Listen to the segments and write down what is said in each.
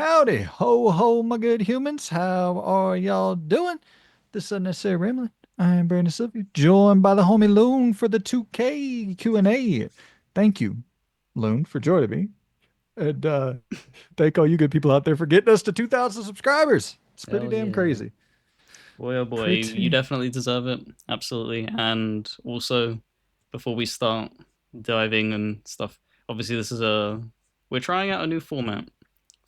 Howdy, ho ho, my good humans. How are y'all doing? This is Unnecessary Rambling. I am Brandon Sylvia, joined by the homie Loon for the 2K Q&A. Thank you, Loon, for joining me. And thank all you good people out there for getting us to 2,000 subscribers. It's pretty Hell damn yeah. crazy. Boy, oh boy, you Pretty. definitely deserve it. Absolutely. And also, before we start diving and stuff, obviously, we're trying out a new format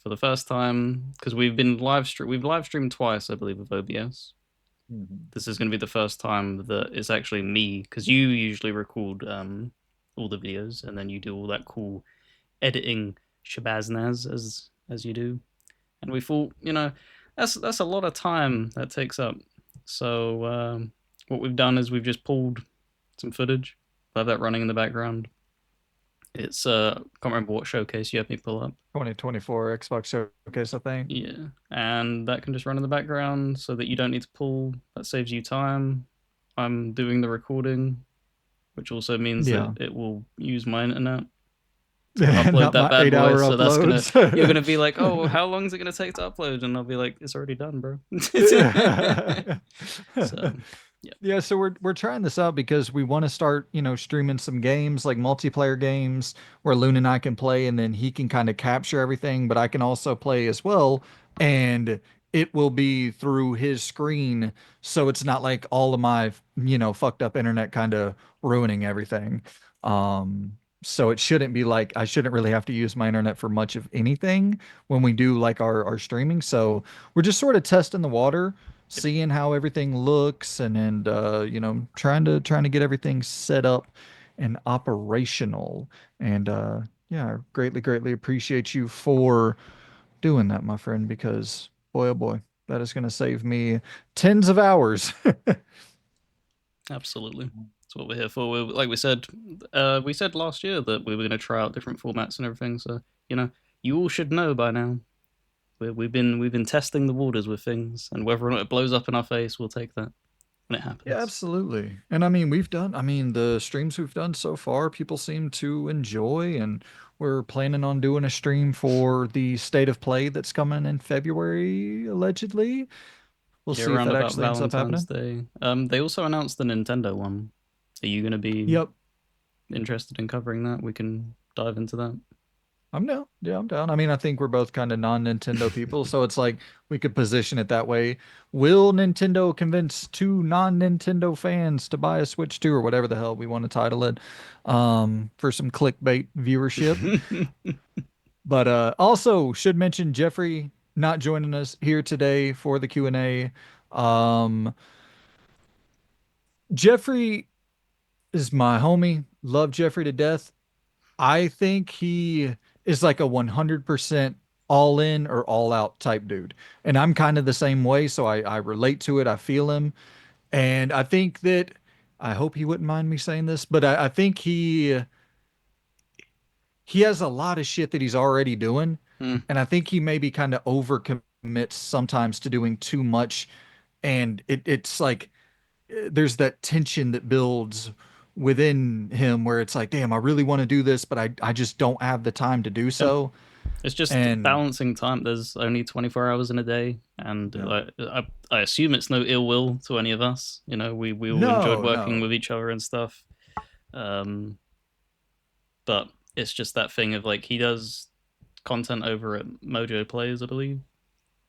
for the first time because we've live streamed twice, I believe, with OBS. Mhm. This is going to be the first time that it's actually me because you usually record all the videos and then you do all that cool editing shabaznaz as you do. And we thought, that's a lot of time that takes up. So what we've done is we've just pulled some footage, have that running in the background. It's can't remember what showcase you have me pull up. 2024 Xbox Showcase, I think. Yeah, and that can just run in the background so that you don't need to pull. That saves you time. I'm doing the recording, which also means that Yeah. it will use my internet to upload Not that my bad boy. 8 hour So uploads. you're gonna be like, oh, how long is it gonna take to upload? And I'll be like, it's already done, bro. So yeah, Yeah, so we're trying this out because we want to start, streaming some games like multiplayer games where Loon and I can play and then he can kind of capture everything, but I can also play as well. And it will be through his screen, so it's not like all of my, fucked up internet kind of ruining everything. So it shouldn't be like I shouldn't really have to use my internet for much of anything when we do like our streaming. So we're just sort of testing the water, yep, seeing how everything looks, and trying to get everything set up and operational. And yeah, I greatly appreciate you for doing that, my friend, because boy oh boy, that is going to save me tens of hours. absolutely. That's what we're here for. Like we said last year that we were gonna try out different formats and everything. So you know, you all should know by now. We've been testing the waters with things, and whether or not it blows up in our face, we'll take that when it Yeah, happens. absolutely. And I mean, the streams we've done so far, people seem to enjoy, and we're planning on doing a stream for the State of Play that's coming in February, allegedly. We'll Yeah, see if around that about actually ends up Valentine's happening. Day. They also announced the Nintendo one. Are you gonna be Yep. interested in covering that? We can dive into that. I'm down. Yeah, I'm down. I mean, I think we're both kind of non-Nintendo people, so it's like we could position it that way. Will Nintendo convince two non-Nintendo fans to buy a Switch 2 or whatever the hell we want to title it, for some clickbait viewership? But also should mention Jeffrey not joining us here today for the Q&A. Um, Jeffrey is my homie. Love Jeffrey to death. I think he is like a 100% all in or all out type dude. And I'm kind of the same way. So I relate to it. I feel him. And I think that I hope he wouldn't mind me saying this, but I think he has a lot of shit that he's already doing. Hmm. And I think he maybe kind of overcommits sometimes to doing too much. And it's like there's that tension that builds within him where it's like, damn, I really want to do this, but I just don't have the time to do Yeah, so. it's just And balancing time. There's only 24 hours in a day, and yeah. I assume it's no ill will to any of us. You know, we all enjoyed No, working no. with each other and stuff. Um, but it's just that thing of like he does content over at Mojo Plays, I believe.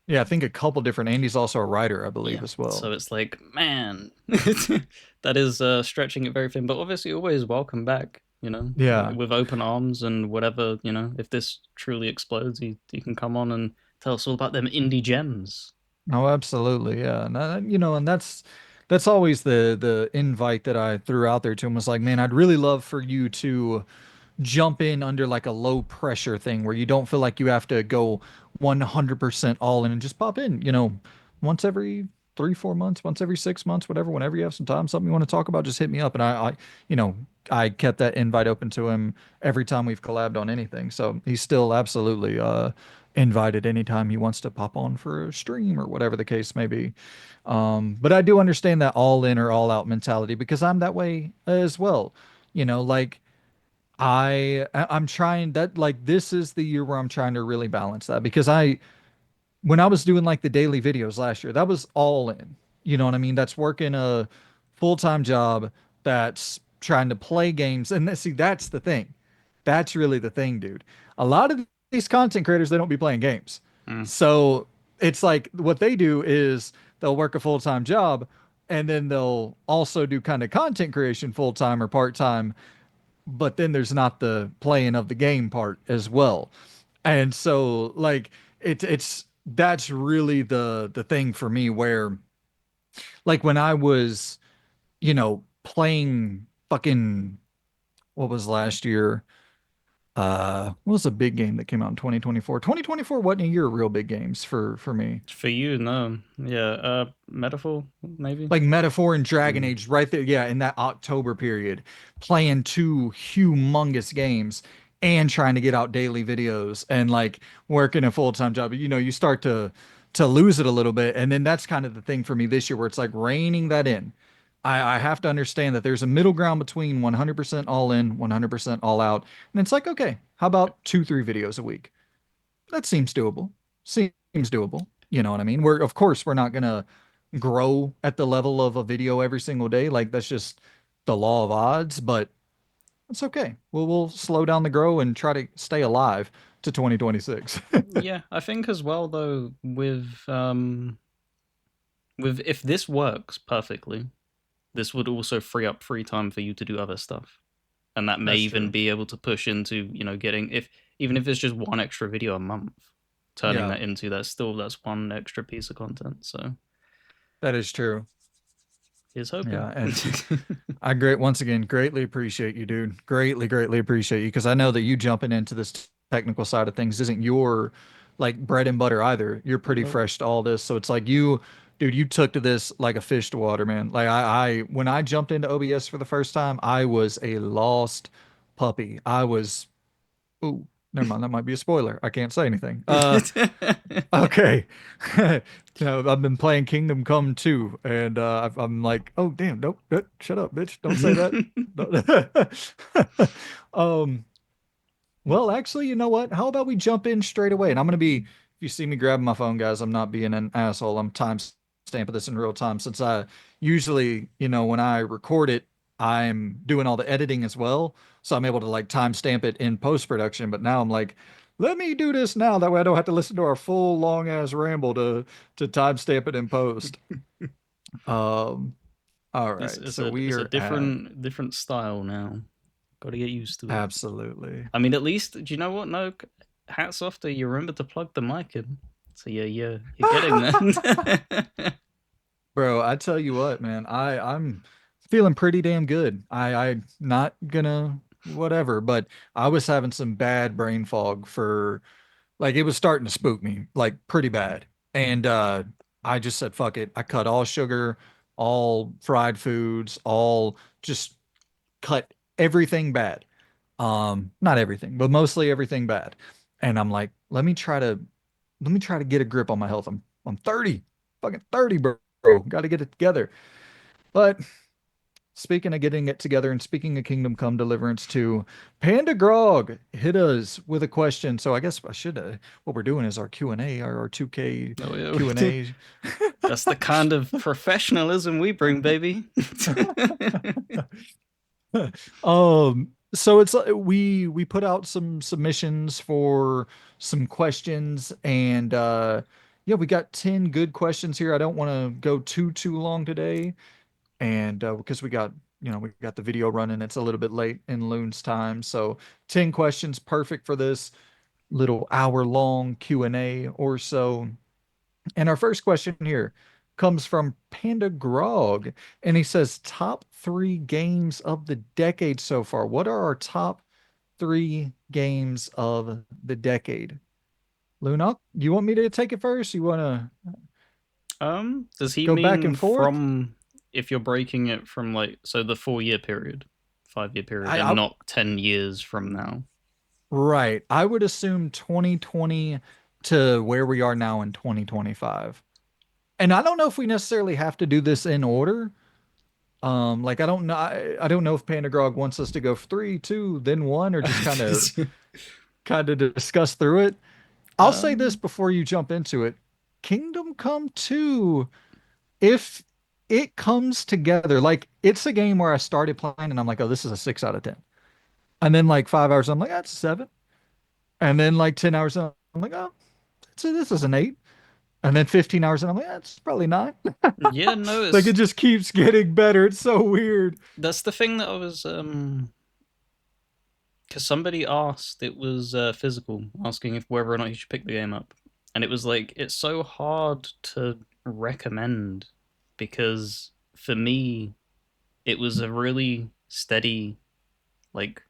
Yeah, I think a couple different. Andy's also a writer, I believe, Yeah. as well. So it's like, man, that is stretching it very thin. But obviously, always welcome back. You know, Yeah. with open arms and whatever. You know, if this truly explodes, he can come on and tell us all about them indie gems. Oh, absolutely. Yeah. And and that's always the invite that I threw out there to him was like, man, I'd really love for you to jump in under like a low pressure thing where you don't feel like you have to go 100% all in and just pop in, once every 3, 4 months, once every 6 months, whatever, whenever you have some time, something you want to talk about, just hit me up. And you know, I kept that invite open to him every time we've collabed on anything. So he's still absolutely, invited anytime he wants to pop on for a stream or whatever the case may be. But I do understand that all in or all out mentality because I'm that way as well. Like, I'm trying that like this is the year where I'm trying to really balance that because I when I was doing like the daily videos last year, that was all in. You know what I mean? That's working a full-time job, that's trying to play games. And see, that's the thing. That's really the thing, dude. A lot of these content creators, they don't be playing games. Mm. So it's like what they do is they'll work a full-time job and then they'll also do kind of content creation full-time or part-time, but then there's not the playing of the game part as well. And so like it's that's really the thing for me where like when I was, playing fucking what was last year? What was a big game that came out in 2024? 2024 wasn't a year of real big games for me. For you, no. Yeah, metaphor, maybe. Like Metaphor and Dragon Mm. Age right there, yeah, in that October period, playing two humongous games and trying to get out daily videos and like working a full-time job. You start to lose it a little bit. And then that's kind of the thing for me this year where it's like reining that in. I have to understand that there's a middle ground between 100% all in, 100% all out. And it's like, okay, how about two, three videos a week? That seems doable. Seems doable. You know what I mean? Of course, we're not gonna grow at the level of a video every single day. Like that's just the law of odds, but it's okay. We'll slow down the grow and try to stay alive to 2026. Yeah, I think as well though with if this works perfectly, this would also free up free time for you to do other stuff. And that may That's even true. be able to push into, getting if even if it's just one extra video a month, turning Yeah, that into that's one extra piece of content. So that is true. here's Yeah, hoping. and once again greatly appreciate you, dude. Greatly, greatly appreciate you because I know that you jumping into this technical side of things isn't your like bread and butter either. You're pretty Nope. fresh to all this, so it's like you, dude. You took to this like a fish to water, man. Like I when I jumped into OBS for the first time, I was a lost puppy. I was, ooh, never mind. That might be a spoiler. I can't say anything. Okay. No, I've been playing Kingdom Come 2, and I'm like, oh damn, nope, shut up, bitch, don't say that. um, well, actually, you know what? How about we jump in straight away? And I'm gonna be, if you see me grabbing my phone, guys, I'm not being an asshole. I'm time stamping this in real time since I usually, when I record it, I'm doing all the editing as well. So I'm able to like timestamp it in post production. But now I'm like, let me do this now. That way I don't have to listen to our full long ass ramble to timestamp it in post. Um, all it's right. it's So a we it's a are at different style now. Got to get used to it. absolutely. I mean, at least do you know what? No, hats off to you. Remember to plug the mic in. So yeah, you're getting there. Bro, I tell you what, man, I'm feeling pretty damn good. I not gonna whatever, but I was having some bad brain fog for like it was starting to spook me like pretty bad. And I just said fuck it. I cut all sugar, all fried foods, all just cut everything bad. Not everything, but mostly everything bad. And I'm like, let me try to get a grip on my health. I'm 30, fucking 30, bro. Got to get it together. But speaking of getting it together and speaking of Kingdom Come Deliverance 2, Panda Grog hit us with a question. So I guess I should what we're doing is our Q&A, our 2K Oh yeah, Q&A. that's the kind of professionalism we bring, baby. So it's we put out some submissions for some questions and yeah, we got 10 good questions here. I don't want to go too long today and because we got the video running, it's a little bit late in Loon's time. So 10 questions perfect for this little hour long Q&A or so. And our first question here comes from Panda Grog, and he says, top three games of the decade so far. What are our top three games of the decade? Luna, you want me to take it first? You want to Does he go back mean and forth? from if you're breaking it from like so the 4 year period, 5 year period, I, and I not 10 years from now? right. I would assume 2020 to where we are now in 2025. And I don't know if we necessarily have to do this in order. Like I don't know if Pandagrog wants us to go three, two, then one, or just kind of discuss through it. I'll say this um, before you jump into it. Kingdom Come 2, if it comes together, like it's a game where I started playing and I'm like, oh, this is a 6 out of 10. And then like 5 hours, I'm like, that's a 7. And then like 10 hours, I'm like, oh, this is an 8. And then 15 hours, and I'm like, that's probably 9. yeah, no, Like it it's just keeps getting better. It's so weird. that's the thing that I was because somebody asked, it was physical asking if whether or not you should pick the game up, and it was like it's so hard to recommend because for me it was a really steady like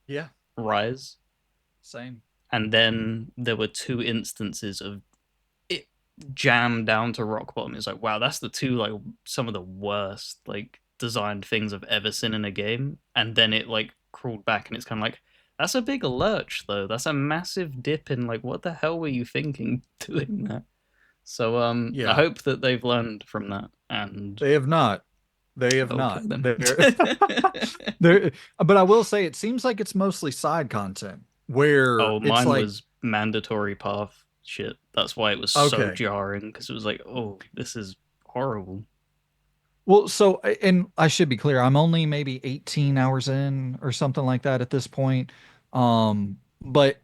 Yeah, rise, same. and then there were two instances of it jammed down to rock bottom. It's like wow, that's the two like some of the worst like designed things I've ever seen in a game, and then it like crawled back, and it's kind of like that's a big lurch though. That's a massive dip in like what the hell were you thinking doing that? So I Yeah, hope that they've learned from that and they have not. They have okay not. then. They're, but I will say it seems like it's mostly side content where Oh, it's mine like, was mandatory path shit. That's why it was so okay, jarring because it was like, oh, this is horrible. well, so, and I should be clear, I'm only maybe 18 hours in or something like that at this point. But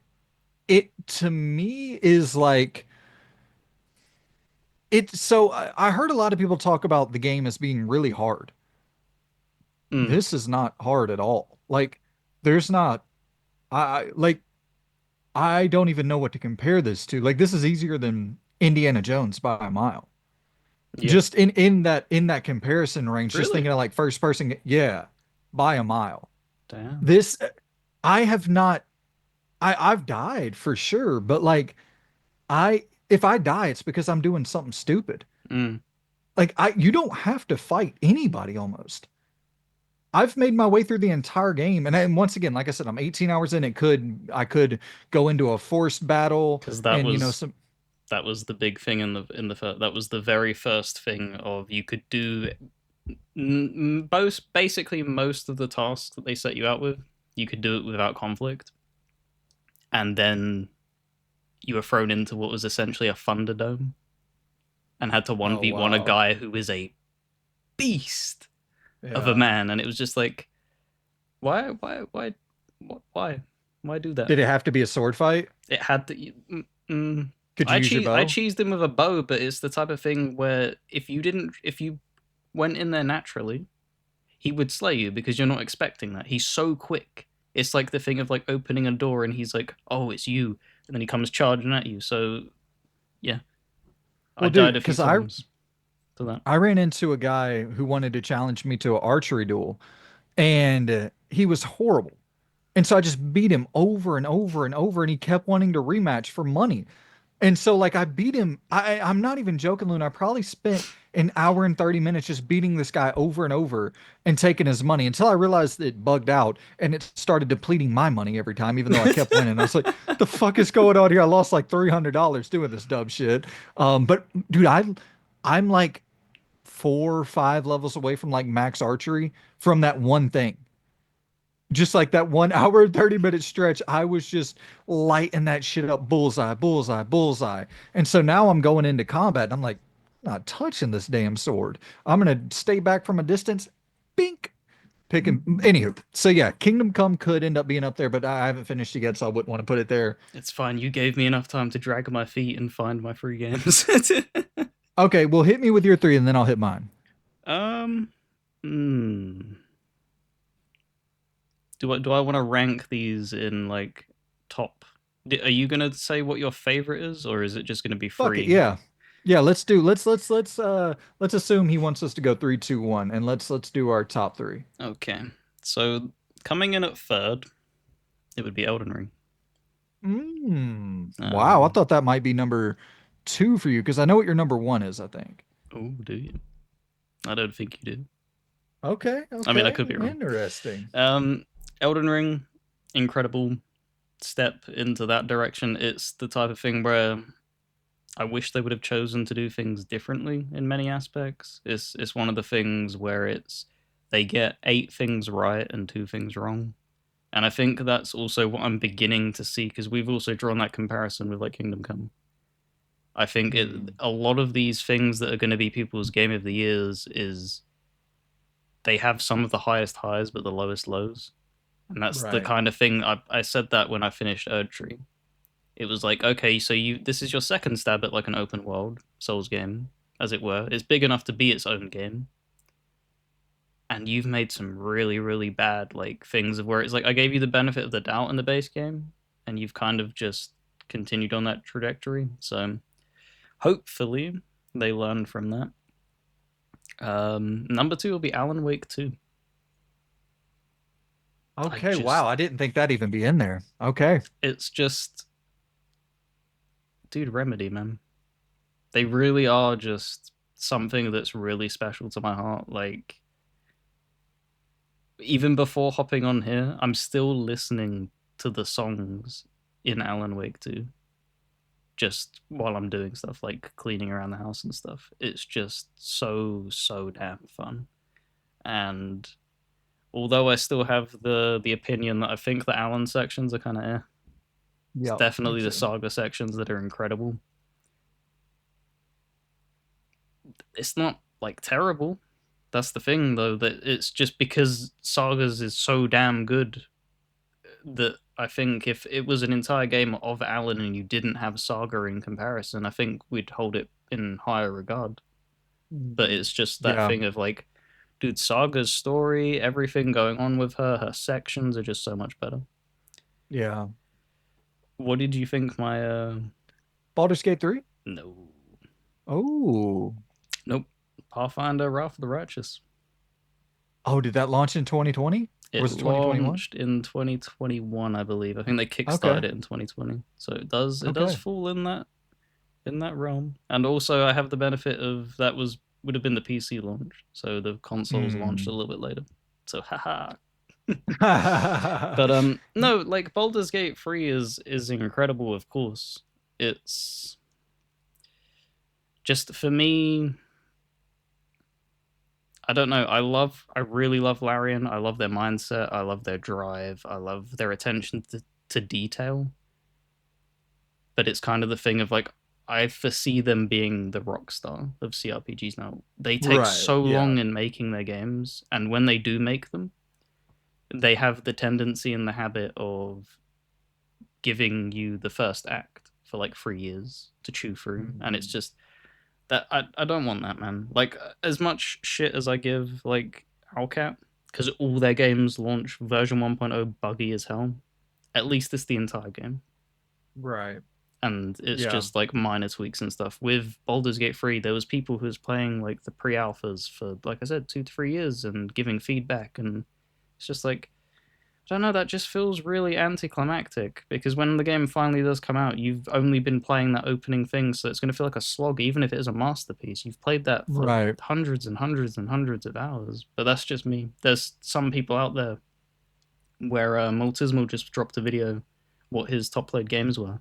it to me is like, so I heard a lot of people talk about the game as being really hard. Mm, This is not hard at all. Like, there's not, like, I don't even know what to compare this to. Like, this is easier than Indiana Jones by a mile. yeah, Just in that comparison range, just really? thinking of like first person, yeah, by a mile. Damn. This, I have not, I've died for sure, but like, if I die, it's because I'm doing something stupid. Mm, Like, you don't have to fight anybody almost. I've made my way through the entire game, and once again, like I said, I'm 18 hours in. I could go into a forced battle, because and some. that was the big thing in the first. That was the very first thing of you could do most basically most of the tasks that they set you out with. You could do it without conflict, and then you were thrown into what was essentially a Thunderdome and had to Oh 1v1 a wow, guy who is a beast of a yeah. man, and it was just like, why, why do that? Did it have to be a sword fight? It had to. Could you use your I bow? cheesed him with a bow, but it's the type of thing where if you went in there naturally, he would slay you because you're not expecting that. He's so quick. It's like the thing of like opening a door and he's like, oh, it's you, and then he comes charging at you. So yeah, I Well, dude, died a few because I times to that. I ran into a guy who wanted to challenge me to an archery duel, and he was horrible. And so I just beat him over and over and over, and he kept wanting to rematch for money. And so like I beat him. I'm not even joking, Loon. I probably spent an hour and 30 minutes just beating this guy over and over and taking his money until I realized it bugged out and it started depleting my money every time, even though I kept winning. I was like, the fuck is going on here? I lost like $300 doing this dumb shit. But dude, I'm like 4 or 5 levels away from like max archery from that one thing. Just like that 1 hour and 30 minute stretch, I was just lighting that shit up, bullseye, bullseye, bullseye. And so now I'm going into combat and I'm like, not touching this damn sword. I'm gonna stay back from a distance, bink, picking. Anywho, so yeah, Kingdom Come could end up being up there, but I haven't finished it yet, so I wouldn't want to put it there. It's fine. You gave me enough time to drag my feet and find my free games. Okay, well, hit me with your three and then I'll hit mine. um, hmm. Do I want to rank these in like top? Are you gonna say what your favorite is, or is it just gonna be Fuck it, free? yeah. Yeah, let's assume he wants us to go three, two, one, and let's do our top three. Okay, so coming in at third, it would be Elden Ring. Wow, I Um, thought that might be number two for you because I know what your number one is, I think. oh, do you? I don't think you do. Okay, I mean, I okay, could be wrong. interesting. Um, Elden Ring, incredible step into that direction. It's the type of thing where I wish they would have chosen to do things differently in many aspects. It's one of the things where it's they get eight things right and two things wrong. And I think that's also what I'm beginning to see because we've also drawn that comparison with like Kingdom Come. I think Hmm. a lot of these things that are going to be people's game of the years is they have some of the highest highs but the lowest lows. And that's the Right. kind of thing I said that when I finished Erdtree. It was like, okay, so you this is your second stab at like an open world Souls game, as it were. It's big enough to be its own game, and you've made some really, really bad like things of where it's like I gave you the benefit of the doubt in the base game, and you've kind of just continued on that trajectory. So hopefully they learn from that. Number two will be Alan Wake 2. I Okay, wow. just I didn't think that even be in there. Okay. it's just dude Remedy, man. They really are just something that's really special to my heart. Like even before hopping on here, I'm still listening to the songs in Alan Wake 2 just while I'm doing stuff like cleaning around the house and stuff. It's just so damn fun. And although I still have the opinion that I think the Alan sections are kind of it's Yep, me definitely the too. Saga sections that are incredible. It's not like terrible. That's the thing though, that it's just because Sagas is so damn good that I think if it was an entire game of Alan and you didn't have Saga in comparison, I think we'd hold it in higher regard. But Mm. it's just that Yeah, thing of like, dude, Saga's story, everything going on with her, her sections are just so much better. yeah. What did you think my Baldur's Gate 3? no. Oh. Nope. Pathfinder Wrath of the Righteous. Oh, did that launch in 2020? Or It was it 2021? launched in 2021, I believe. I think they kickstarted Okay. it in 2020. So it does Okay. fall in that realm. And also, I have the benefit of that was would have been the PC launch, so the consoles launched a Hmm. little bit later. So haha. But no, like Baldur's Gate 3 is incredible, of course. It's just for me, I don't know. I really love Larian. I love their mindset. I love their drive. I love their attention to detail. But it's kind of the thing of like I foresee them being the rock star of CRPGs now. They take Right. so Yeah. long in making their games, and when they do make them, they have the tendency and the habit of giving you the first act for like 3 years to chew through, and it's Mhm. just that I don't want that, man. Like as much shit as I give like Owlcat, because all their games launch version 1.0 buggy as hell. At least it's the entire game, Right. and it's Yeah. just like minor tweaks and stuff. With Baldur's Gate 3, there was people who was playing like the pre-alphas for like I said 2 to 3 years and giving feedback, and it's just like I don't know, that just feels really anticlimactic because when the game finally does come out, you've only been playing that opening thing, so it's going to feel like a slog, even if it is a masterpiece. You've played that for Right. hundreds and hundreds and hundreds of hours, but that's just me. There's some people out there where Multismal just dropped a video what his top played games were,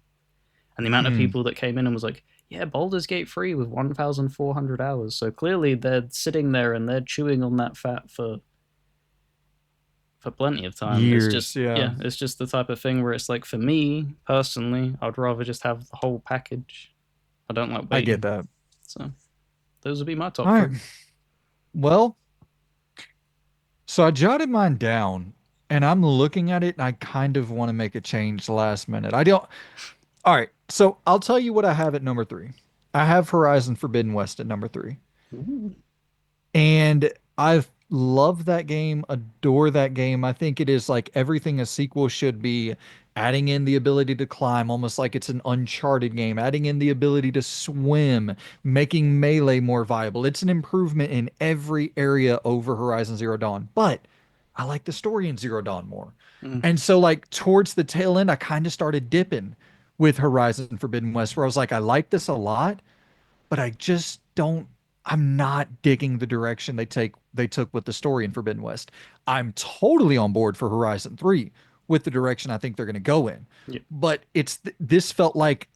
and the amount of Mm. people that came in and was like, "Yeah, Baldur's Gate 3 with 1,400 hours." So clearly they're sitting there and they're chewing on that fat for plenty of time. It's Years. just Yeah. yeah, it's just the type of thing where it's like for me personally, I'd rather just have the whole package. I don't like I get waiting. that. So those would be my All top right. three. Well, so I jotted mine down and I'm looking at it and I kind of want to make a change last minute. I don't. All right. So I'll tell you what I have at number three. I have Horizon Forbidden West at number three. Ooh. And I love that game, adore that game. I think it is like everything a sequel should be, adding in the ability to climb, almost like it's an Uncharted game, adding in the ability to swim, making melee more viable. It's an improvement in every area over Horizon Zero Dawn. But I like the story in Zero Dawn more. Mm, And so, like, towards the tail end, I kind of started dipping with Horizon Forbidden West, where I was like, I like this a lot, but I just don't I'm not digging the direction they took with the story in Forbidden West. I'm totally on board for Horizon 3 with the direction I think they're going to go in. yeah. But this felt like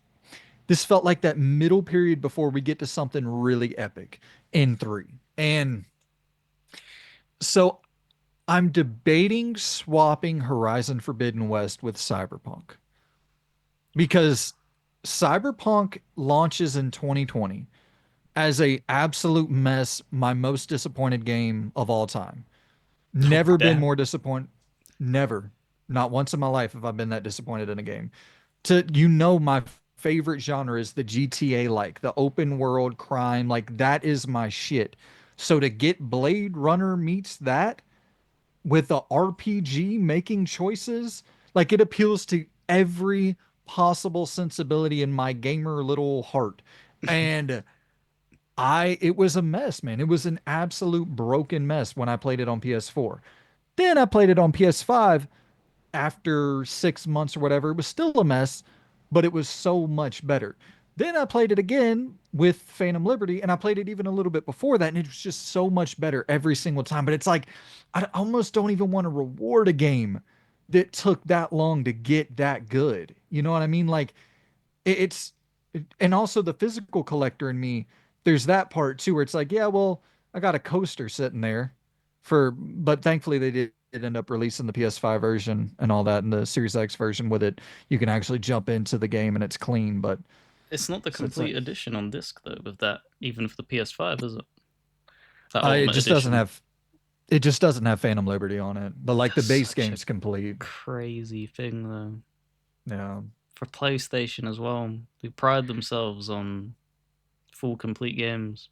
This felt like that middle period before we get to something really epic in 3. And so I'm debating swapping Horizon Forbidden West with Cyberpunk because Cyberpunk launches in 2020 as a absolute mess, my most disappointed game of all time. Oh Never been damn. more disappointed. Never. Not once in my life have I been that disappointed in a game. My favorite genre is the GTA like, the open world crime, like that is my shit. So to get Blade Runner meets that with the RPG making choices, like it appeals to every possible sensibility in my gamer little heart. And it was a mess, man. It was an absolute broken mess when I played it on PS4. Then I played it on PS5 after 6 months or whatever. It was still a mess, but it was so much better. Then I played it again with Phantom Liberty, and I played it even a little bit before that, and it was just so much better every single time. But it's like, I almost don't even want to reward a game that took that long to get that good. You know what I mean? Like, it's and also the physical collector in me, there's that part too where it's like, yeah, well, I got a coaster sitting there but thankfully they did end up releasing the PS5 version and all that, and the Series X version with it you can actually jump into the game and it's clean. But It's not the so it's like, complete edition on disc though, with that, even for the PS5, is it? That it ultimate just doesn't edition. have it just doesn't have Phantom Liberty on it, but like the That's base such a game's complete. crazy thing though. Yeah. For PlayStation as well. They pride themselves on full complete games.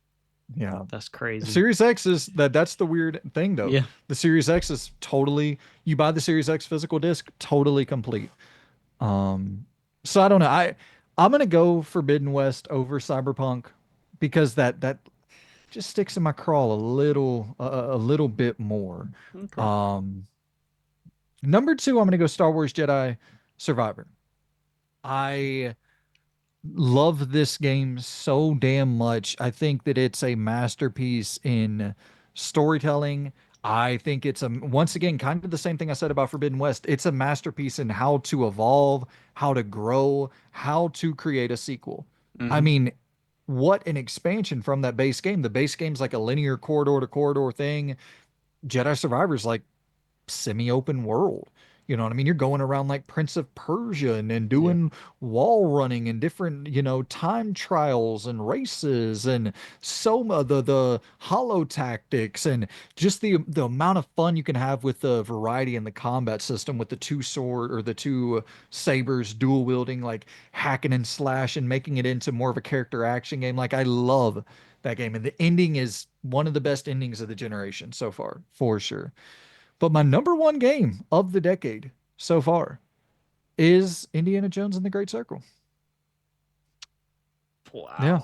Yeah. That's crazy. Series X is that's the weird thing though. Yeah. The Series X is totally, you buy the Series X physical disc, totally complete. Um, so I don't know. I'm gonna go Forbidden West over Cyberpunk because that just sticks in my crawl a little bit more. Okay. Um, Number two, I'm gonna go Star Wars Jedi Survivor. I love this game so damn much. I think that it's a masterpiece in storytelling. I think it's once again kind of the same thing I said about Forbidden West. It's a masterpiece in how to evolve, how to grow, how to create a sequel. I Mm-hmm. mean, what an expansion from that base game. The base game's like a linear corridor to corridor thing. Jedi Survivor's like semi-open world. You know what I mean? You're going around like Prince of Persia and Yeah. doing wall running and different, time trials and races and Soma, the hollow tactics, and just the amount of fun you can have with the variety in the combat system with the two sword or the two sabers dual wielding, like hacking and slash and making it into more of a character action game. Like I love that game. And the ending is one of the best endings of the generation so far, for sure. But my number one game of the decade so far is Indiana Jones and the Great Circle. Yeah.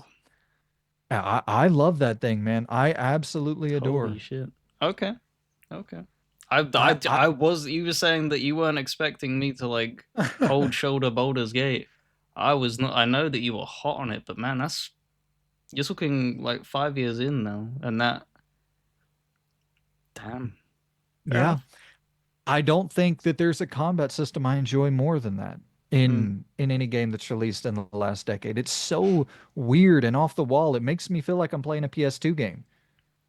Wow. I love that thing, man. I absolutely Holy adore. shit. Okay. Okay. I I I was, you were saying that you weren't expecting me to like cold shoulder Baldur's Gate. I was not. I know that you were hot on it, but man, that's, you're talking like 5 years in now, and that, damn, fair yeah. enough. I don't think that there's a combat system I enjoy more than that Mm. in any game that's released in the last decade. It's so weird and off the wall. It makes me feel like I'm playing a PS2 game.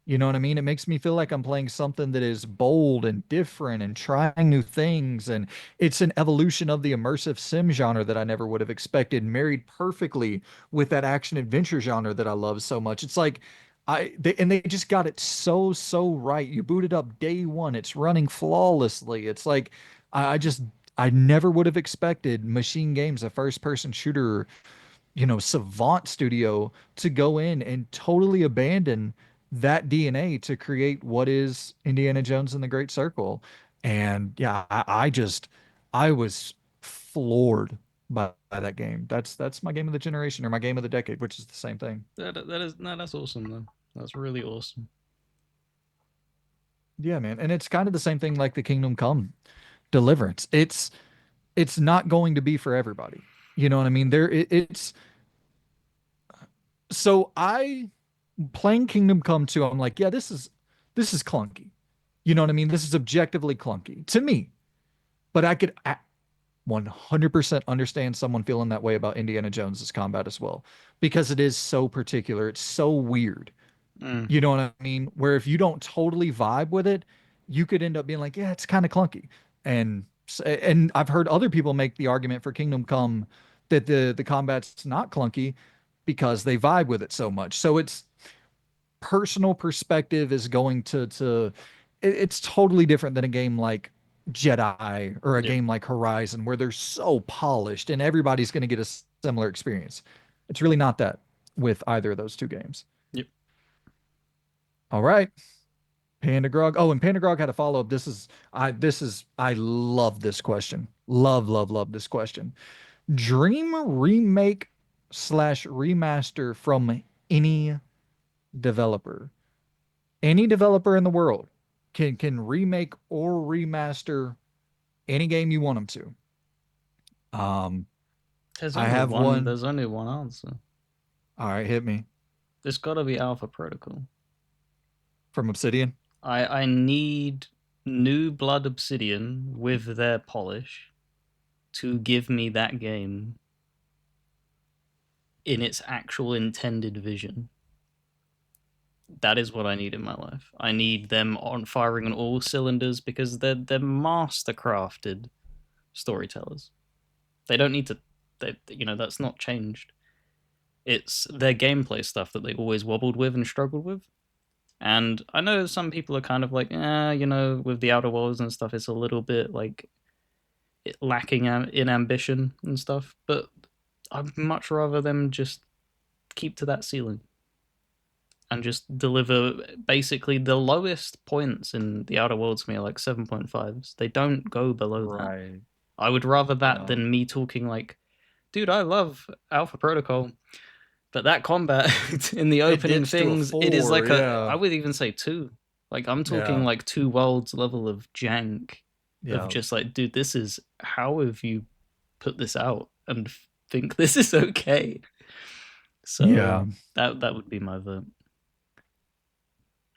You know what I mean? It makes me feel like I'm playing something that is bold and different and trying new things. And it's an evolution of the immersive sim genre that I never would have expected, married perfectly with that action adventure genre that I love so much. It's like they just got it so right. You boot it up day one, it's running flawlessly. It's like I just I never would have expected Machine Games, a first person shooter, savant studio, to go in and totally abandon that DNA to create what is Indiana Jones and the Great Circle. And yeah, I was floored by that game. That's my game of the generation or my game of the decade, which is the same thing. That is, no, that's awesome though. That's really awesome. Yeah, man. And it's kind of the same thing like the Kingdom Come Deliverance. It's not going to be for everybody. You know what I mean? It's so I playing Kingdom Come 2, I'm like, yeah, this is clunky. You know what I mean? This is objectively clunky to me. But 100% understand someone feeling that way about Indiana Jones's combat as well, because it is so particular. It's so weird. Mm, You know what I mean? Where if you don't totally vibe with it, you could end up being like, yeah, it's kind of clunky. And I've heard other people make the argument for Kingdom Come that the combat's not clunky because they vibe with it so much. So it's personal perspective is going it's totally different than a game like Jedi or a yep, game like Horizon where they're so polished and everybody's going to get a similar experience. It's really not that with either of those two games. yep. All right. Panda Grog. Oh, and Panda Grog had a follow up. I love this question. Love, love, love this question. Dream remake slash remaster from any developer. Any developer in the world can remake or remaster any game you want them to. There's I only have one. one. There's only one answer. All right, hit me It's got to be Alpha Protocol. from Obsidian. I need new blood Obsidian with their polish to give me that game in its actual intended vision. That is what I need in my life. I need them on firing on all cylinders because they're master crafted storytellers. They don't need to. That's not changed. It's their gameplay stuff that they always wobbled with and struggled with. And I know some people are kind of like, with the Outer Worlds and stuff, it's a little bit like lacking in ambition and stuff. But I'd much rather them just keep to that ceiling and just deliver basically the lowest points in the Outer Worlds for me are like 7.5s. They don't go below that. Right. I would rather that Yeah. than me talking like, dude, I love Alpha Protocol, but that combat in the It opening dips to a things, it is four. like I Yeah. would even say two. Like I'm talking Yeah. like two worlds level of jank of Yeah. just like, dude, this is how have you put this out and think this is okay? So Yeah. that would be my vote.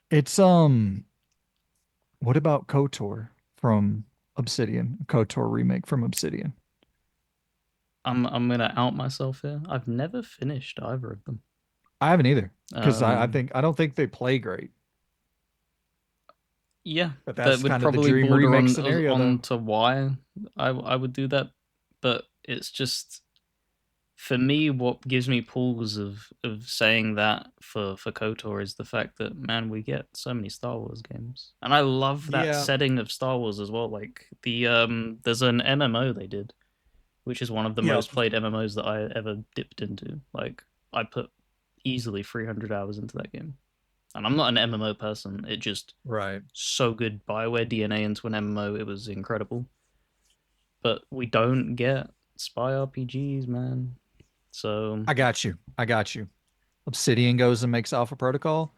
It's what about KOTOR from Obsidian? KOTOR remake from Obsidian. I'm gonna out myself here. I've never finished either of them. I haven't either because Um, I don't think they play great. yeah, But that that's would kind of the probably dream border remake on scenario though. to why I would do that, but it's just for me what gives me pause of saying that for KOTOR is the fact that man we get so many Star Wars games, and I love that Yeah. setting of Star Wars as well. Like there's an MMO they did, which is one of the Yep. most played MMOs that I ever dipped into. Like I put easily 300 hours into that game. And I'm not an MMO person. It just Right. so good. Bioware DNA into an MMO, it was incredible. But we don't get spy RPGs, man. So I got you. I got you. Obsidian goes and makes Alpha Protocol,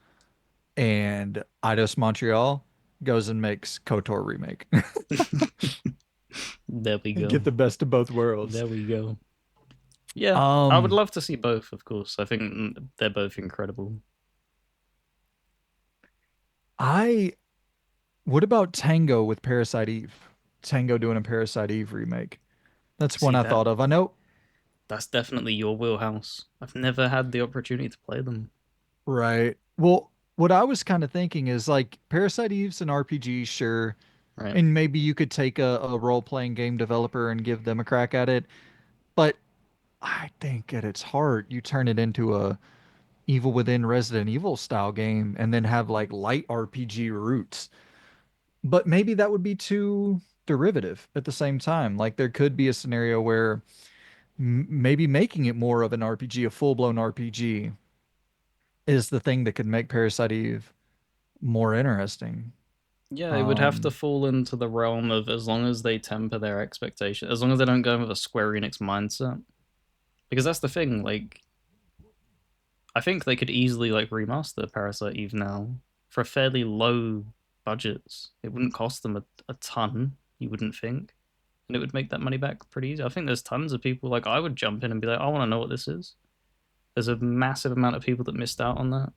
and Eidos Montreal goes and makes KOTOR remake. there we And go. get the best of both worlds. There we go. Yeah, I would Um, love to see both, of course. I think they're both incredible. I what about Tango with Parasite Eve? Tango doing a Parasite Eve remake. That's one See I that thought of. I know, that's definitely your wheelhouse. I've never had the opportunity to play them. right? Well, what I was kind of thinking is like Parasite Eve's an RPG, sure, Right. and maybe you could take a role-playing game developer and give them a crack at it. But I think at its heart, you turn it into a Evil Within Resident Evil style game and then have like light RPG roots. But maybe that would be too derivative at the same time. Like there could be a scenario where maybe making it more of an RPG, a full-blown RPG, is the thing that could make Parasite Eve more interesting. Yeah, it would have to Um, fall into the realm of as long as they temper their expectations, as long as they don't go in with a Square Enix mindset. Because that's the thing, like I think they could easily like remaster Parasite Eve now for fairly low budgets. It wouldn't cost them a ton, you wouldn't think. And it would make that money back pretty easy. I think there's tons of people like I would jump in and be like, I want to know what this is. There's a massive amount of people that missed out on that.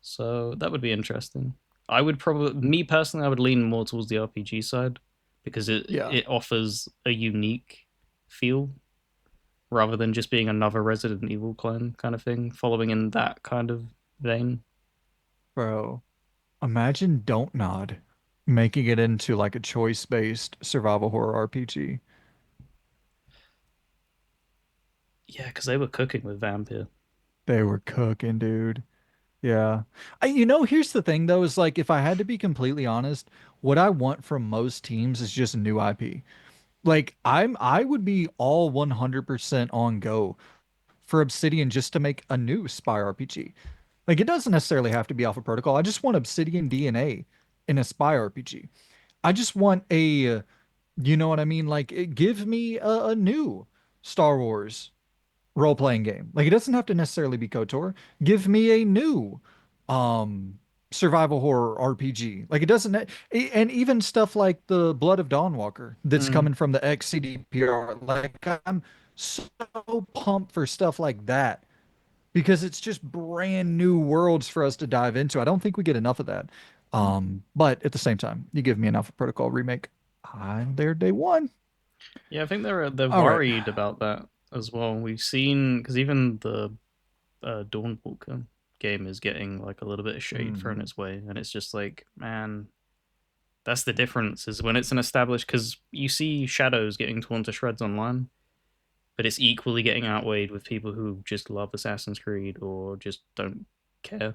So that would be interesting. I would probably me personally I would lean more towards the RPG side because it Yeah, it offers a unique feel rather than just being another Resident Evil clone kind of thing, following in that kind of vein. bro. Imagine Don't Nod making it into like a choice-based survival horror RPG. Yeah, because they were cooking with Vampire. They were cooking, dude. Yeah. Here's the thing though, is like if I had to be completely honest, what I want from most teams is just a new IP. Like I would be all 100% on go for Obsidian just to make a new spy RPG. Like it doesn't necessarily have to be Alpha Protocol. I just want Obsidian DNA in a spy RPG. I just want you know what I mean? Like give me a new Star Wars role-playing game. Like it doesn't have to necessarily be KOTOR. Give me a new um survival horror RPG. Like it doesn't and even stuff like the Blood of Dawnwalker that's Mm. coming from the XCDPR. Like I'm so pumped for stuff like that because it's just brand new worlds for us to dive into. I don't think we get enough of that. But at the same time, you give me an Alpha Protocol remake, I'm there day one. Yeah, I think they're All right. worried about that as well. We've seen because even the Dawnwalker game is getting like a little bit of shade thrown Hmm. its way, and it's just like, man, that's the difference is when it's an established because you see Shadows getting torn to shreds online, but it's equally getting outweighed with people who just love Assassin's Creed or just don't care.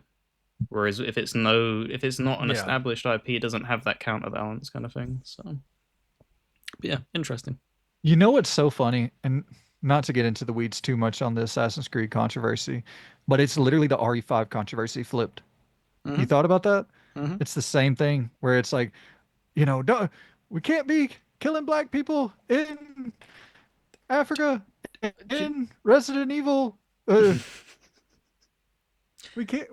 Whereas if it's not an Yeah. established IP, it doesn't have that counterbalance kind of thing. So, but yeah, interesting. You know what's so funny, and not to get into the weeds too much on the Assassin's Creed controversy, but it's literally the RE5 controversy flipped. You Mm-hmm. thought about that? Mm-hmm. It's the same thing where it's like, don't, we can't be killing black people in Africa in Resident Evil. We can't.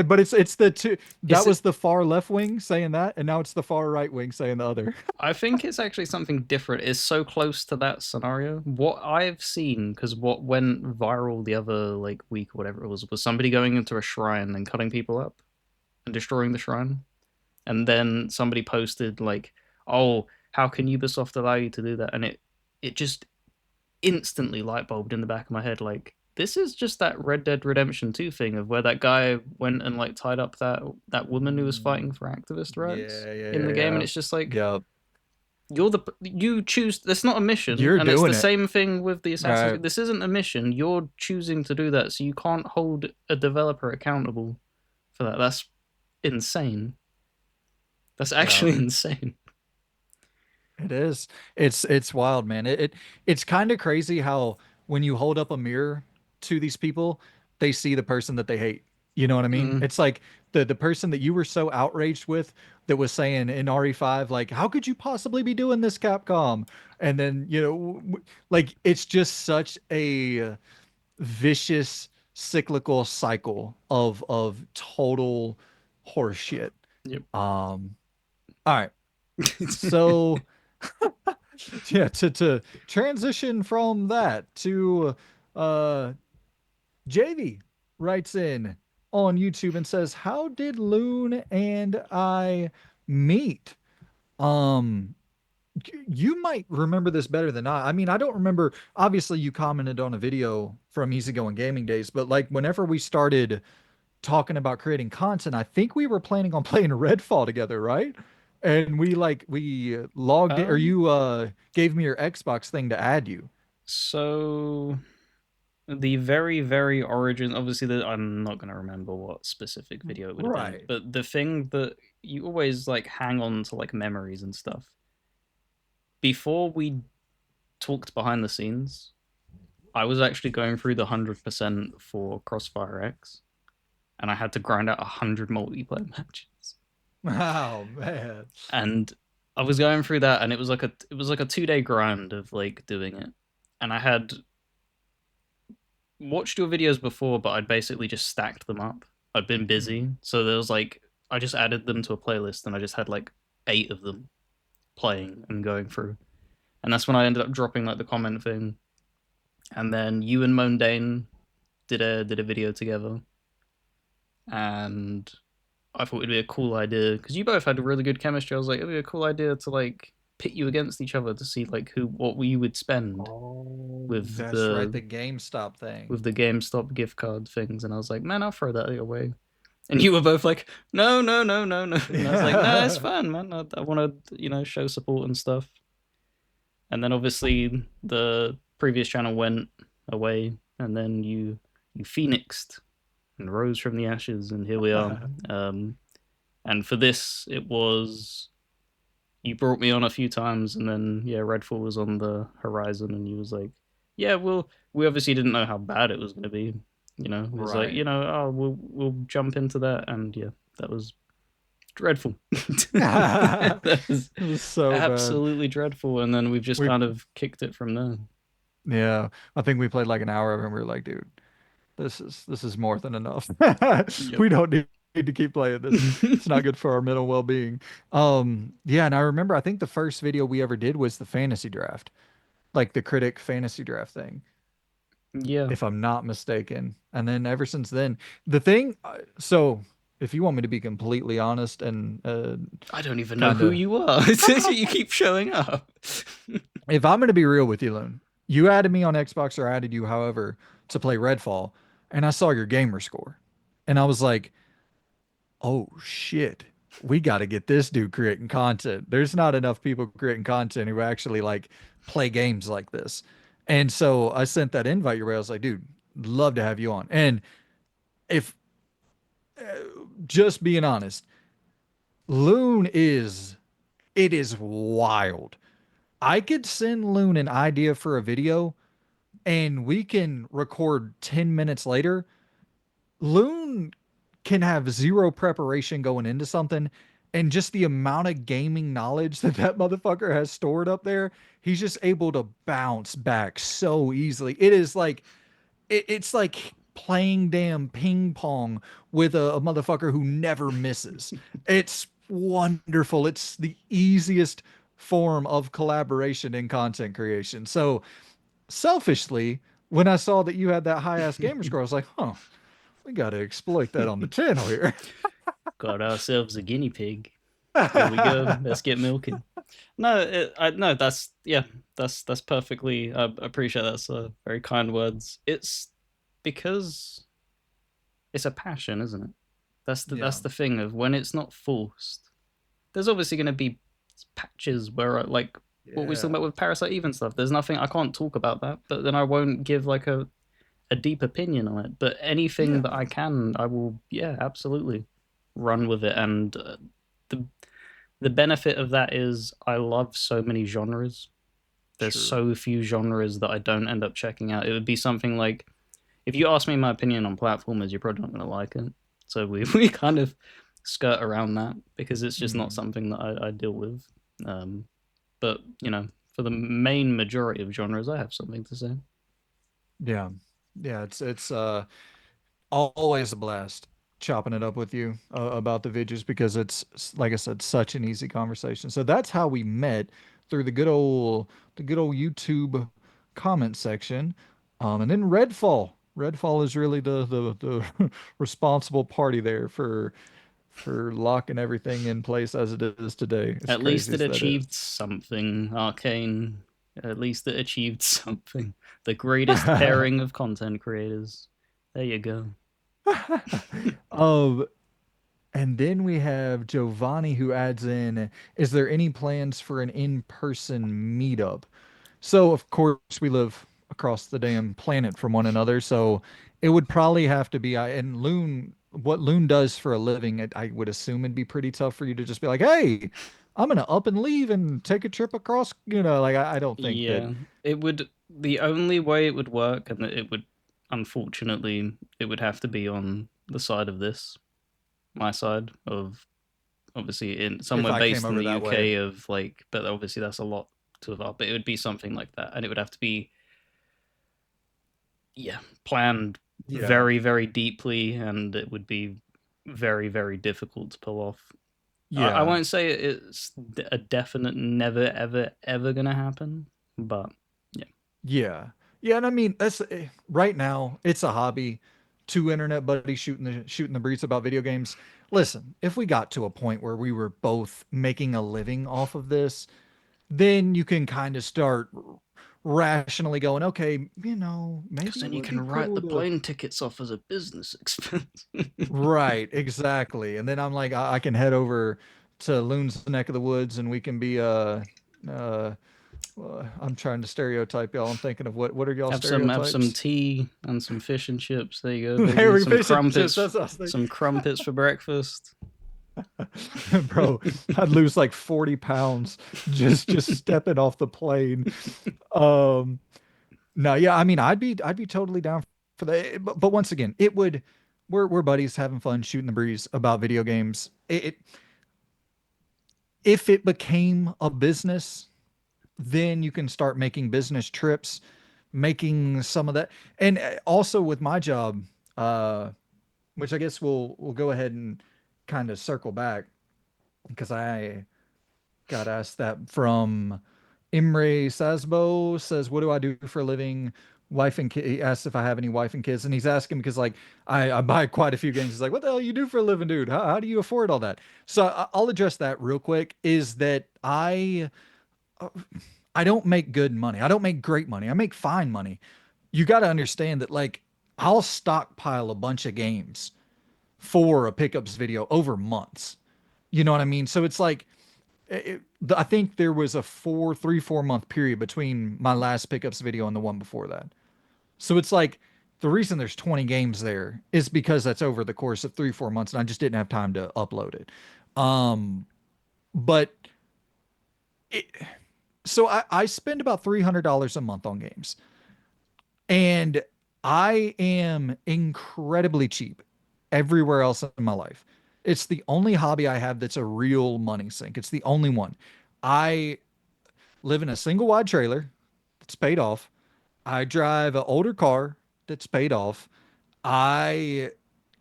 But it's the two. That Is it? was the far left wing saying that, and now it's the far right wing saying the other. I think it's actually something different. It's so close to that scenario. What I've seen, because what went viral the other like week or whatever it was somebody going into a shrine and cutting people up and destroying the shrine, and then somebody posted like, "Oh, how can Ubisoft allow you to do that?" And it just instantly light bulbed in the back of my head like. This is just that Red Dead Redemption 2 thing of where that guy went and like tied up that woman who was fighting for activist rights Yeah, yeah, in the yeah, game, and yeah. it's just like Yeah. you choose. That's not a mission, You're and it's the doing it. same thing with the All Assassin's right. Creed. This isn't a mission. You're choosing to do that, so you can't hold a developer accountable for that. That's insane. That's Yeah. actually insane. It is. It's wild, man. It's kind of crazy how when you hold up a mirror to these people, they see the person that they hate. You know what I mean? Mm, It's like the person that you were so outraged with that was saying in RE5, like, how could you possibly be doing this, Capcom? And then, like it's just such a vicious cyclical cycle of total horseshit. yep. All right. So yeah, to transition from that to uh JV writes in on YouTube and says, "How did Loon and I meet?" Um you might remember this better than I. I mean, I don't remember. Obviously, you commented on a video from Easygoing Gaming Days, but like whenever we started talking about creating content, I think we were planning on playing Redfall together, right? And we logged in, or um. you gave me your Xbox thing to add you. So the very origin. Obviously, I'm not gonna remember what specific video it would have been, Right. but the thing that you always like hang on to like memories and stuff. Before we talked behind the scenes, I was actually going through the 100% for Crossfire X, and I had to grind out 100 multiplayer matches. Oh man. And I was going through that, and it was like a 2 day grind of like doing it. And I had watched your videos before, but I'd basically just stacked them up. I'd been busy, Mhm. so there was like I just added them to a playlist, and I just had like 8 of them playing and going through. And that's when I ended up dropping like the comment thing. And then you and Mondane did a video together, and I thought it'd be a cool idea because you both had a really good chemistry. I was like, it'd be a cool idea to like pit you against each other to see like who what you would spend Oh, with that's right, the GameStop thing. the GameStop gift card things, and I was like, man, I'll throw that away. And you were both like, no, no, no, no, no, and I was like, no, it's Yeah. fun, man. I want to show support and stuff. And then obviously the previous channel went away, and then you phoenixed and rose from the ashes, and here we are. Um, and for this, it was you brought me on a few times, and then yeah, Redfall was on the horizon, and you was like, yeah, well, we obviously didn't know how bad it was going to be. It was like, Right. oh, we'll jump into that, and yeah, that was dreadful. That was It was so bad. absolutely dreadful, and then we've just We kind of kicked it from there. Yeah, I think we played like an hour of it and we were like, dude, this is more than enough. Yep. We don't need to keep playing this. It's not good for our mental well-being. Yeah, and I remember I think the first video we ever did was the fantasy draft, like the critic fantasy draft thing, Yeah, if I'm not mistaken. And then ever since then, the thing, so if you want me to be completely honest and I don't even know kind who of, you are. You keep showing up. if I'm going to be real with you, Loon, you added me on Xbox or I added you, however, to play Redfall, and I saw your gamer score. And I was like, oh shit, we got to get this dude creating content. There's not enough people creating content who actually like play games like this. And so I sent that invite your way. I was like, dude, love to have you on. And if just being honest, Loon is it is wild. I could send Loon an idea for a video and we can record 10 minutes later. Loon can have zero preparation going into something, and just the amount of gaming knowledge that that motherfucker has stored up there, he's just able to bounce back so easily. It's like playing damn ping pong with a motherfucker who never misses. It's wonderful. It's the easiest form of collaboration in content creation. So selfishly, when I saw that you had that high ass gamer score, I was like, huh, we got to exploit that on the channel here. Got ourselves a guinea pig. Here we go. Let's get milking. No, no. That's yeah. That's perfectly. I appreciate that's very kind words. It's because it's a passion, isn't it? Yeah. That's the thing of when it's not forced. There's obviously going to be patches where like what we are talking Yeah. about with Parasite Eve and stuff. There's nothing I can't talk about that, but then I won't give like a deep opinion on it. But anything Yeah. that I can, I will. Yeah, absolutely run with it. And the the benefit of that is I love so many genres. There's Sure. so few genres that I don't end up checking out. It would be something like if you ask me my opinion on platformers, you're probably not going to like it. So we kind of skirt around that because it's just not Mm. something that I deal with. Um, but for the main majority of genres, I have something to say. Yeah. Yeah. It's always a blast chopping it up with you about the videos because like I said, such an easy conversation. So that's how we met through the good old YouTube comment section. And then Redfall. Redfall is really the responsible party there for locking everything in place as it is today. As At crazy least it as that is. achieved something, Arcane. At least it achieved something. The greatest pairing of content creators. There you go. Um, and then we have Giovanni who adds in, is there any plans for an in-person meetup? So, of course, we live across the damn planet from one another, so it would probably have to be, and Loon, what Loon does for a living, I would assume it'd be pretty tough for you to just be like, hey, I'm gonna up and leave and take a trip across, like I don't think that, Yeah, it would. The only way it would work, and it would, unfortunately, it would have to be on the side of this, my side of obviously in if somewhere I came based in over the that way. UK of like, but obviously that's a lot to have up. But it would be something like that, and it would have to be yeah planned Yeah. very very deeply, and it would be very very difficult to pull off. I Yeah. won't say it's a definite never ever ever gonna happen, but yeah. Yeah. Yeah, and I mean that's right now it's a hobby. Two internet buddies shooting the breeze about video games. Listen, if we got to a point where we were both making a living off of this, then you can kind of start rationally going, okay, Because maybe it then you would can be write cool the to. plane tickets off as a business expense. Right, exactly. And then I'm like, I can head over to Loon's neck of the woods and we can be uh I'm trying to stereotype y'all. I'm thinking of what are y'all Have some stereotypes? tea and some fish and chips. There you go, There baby. we Some fish and chips. crumpets, That's what I was thinking. some crumpets for breakfast. Bro, I'd lose like 40 pounds just stepping off the plane. Um no, yeah, I mean I'd be totally down for that. But once again, it would we're buddies having fun shooting the breeze about video games. If it became a business, then you can start making business trips, making some of that. And also with my job, uh, which I guess we'll go ahead and kind of circle back because I got asked that from Imre Sasbo says, "What do I do for a living?" Wife and kid. He asked if I have any wife and kids, and he's asking because like I buy quite a few games. He's like, "What the hell you do for a living, dude? How do you afford all that?" So I'll address that real quick. Is that I don't make good money. I don't make great money. I make fine money. You got to understand that like I'll stockpile a bunch of games for a pickups video over months. You know what I mean? So it's like I think there was a 4 month period between my last pickups video and the one before that. So it's like the reason there's 20 games there is because that's over the course of 3 4 months, and I just didn't have time to upload it. Um, but it, so I spend about $300 a month on games, and I am incredibly cheap everywhere else in my life. It's the only hobby I have that's a real money sink. It's the only one. I live in a single wide trailer that's paid off. I drive an older car that's paid off. I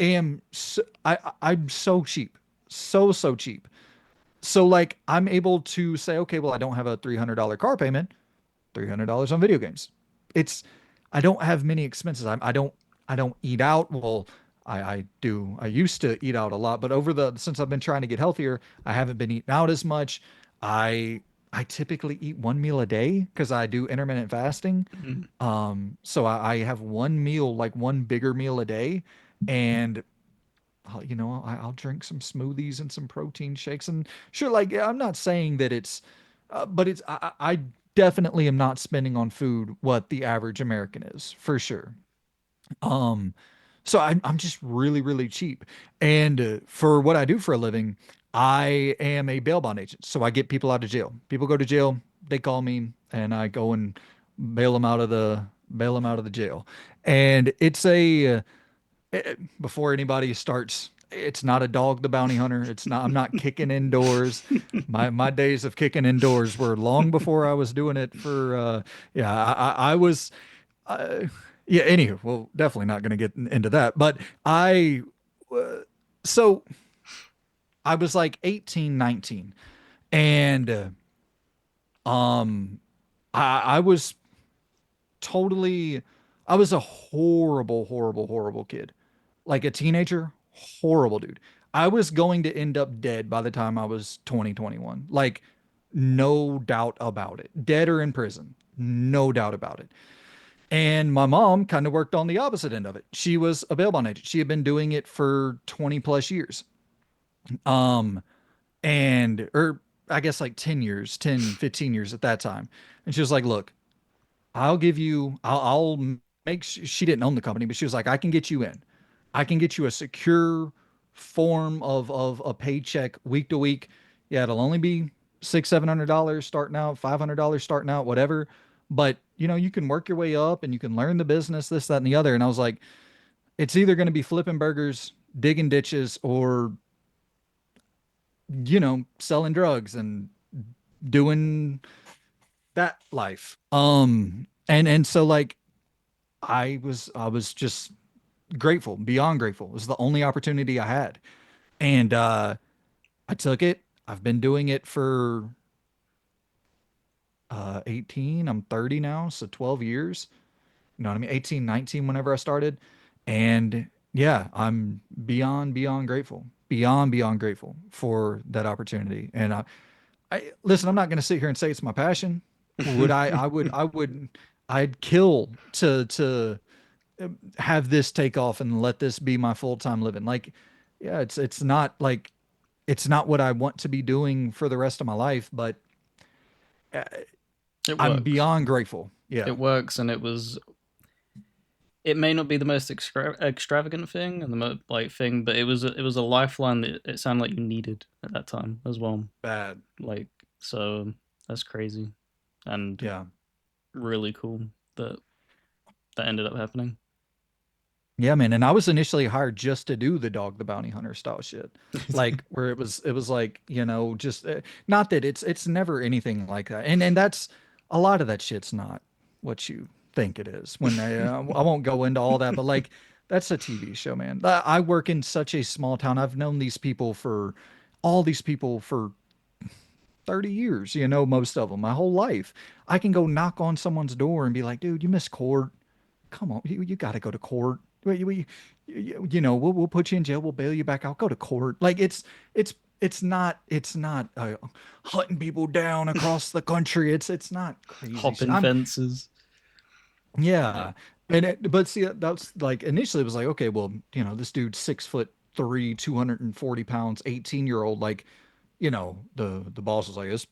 I'm so cheap. So cheap. So like I'm able to say, okay, well, I don't have a $300 car payment. $300 on video games. It's I don't have many expenses. I don't eat out. Well, I do. I used to eat out a lot, but over the since I've been trying to get healthier, I haven't been eating out as much. I I typically eat one meal a day because I do intermittent fasting. So I have one meal, like one bigger meal a day, and I'll drink some smoothies and some protein shakes. And sure, like yeah, I'm not saying that but I definitely am not spending on food what the average American is for sure. Um, so I'm just really, really cheap. And for what I do for a living, I am a bail bond agent. So I get people out of jail. People go to jail, they call me, and I go and bail them out of the jail. And it's before anybody starts, it's not a dog the bounty hunter. It's not. I'm not kicking indoors. My days of kicking indoors were long before I was doing it for. Yeah, I was. Uh, yeah. Anywho, well, definitely not going to get into that. But I. Uh, so I was like 18, 19, and um, I was totally. I was a horrible, horrible, horrible kid. Like a teenager, horrible dude. I was going to end up dead by the time I was 20, 21. Like, no doubt about it. Dead or in prison. No doubt about it. And my mom kind of worked on the opposite end of it. She was a bail bond agent. She had been doing it for 20 plus years. Um, or I guess like 10 years, 10, 15 years at that time. And she was like, look, I'll make, she didn't own the company, but she was like, I can get you in. I can get you a secure form of a paycheck week to week. Yeah, it'll only be $700 starting out, $500 starting out, whatever. But you can work your way up and you can learn the business, this, that, and the other. And I was like, it's either going to be flipping burgers, digging ditches, or, selling drugs and doing that life. And so like I was just grateful, beyond grateful. It was the only opportunity I had. And I took it. I've been doing it for 18. I'm 30 now, so 12 years. You know what I mean? 18, 19 whenever I started. And yeah, I'm beyond grateful. Beyond grateful for that opportunity. And listen, I'm not going to sit here and say it's my passion. Would I'd kill to have this take off and let this be my full-time living. Like, yeah, it's not like it's not what I want to be doing for the rest of my life, but uh, It I'm works. beyond grateful. Yeah, It works, and it may not be the most extravagant thing and the like thing, but it was a lifeline that it sounded like you needed at that time as well. bad. Like, so that's crazy and Yeah. really cool that that ended up happening. Yeah, man. And I was initially hired just to do the dog the bounty hunter style shit. Like where it was like, just not that it's never anything like that. And that's a lot of that shit's not what you think it is. When I won't go into all that, but like that's a TV show, man. I work in such a small town. I've known all these people for 30 years, most of them, my whole life. I can go knock on someone's door and be like, dude, you missed court. Come on, you got to go to court. We'll put you in jail. We'll bail you back out. Go to court. Like it's not hunting people down across the country. It's not crazy shit. Hopping fences. Yeah. Yeah. But see, that's like initially it was like, okay, well, this dude's 6'3", 240 pounds, 18-year-old. Like, the boss was like, this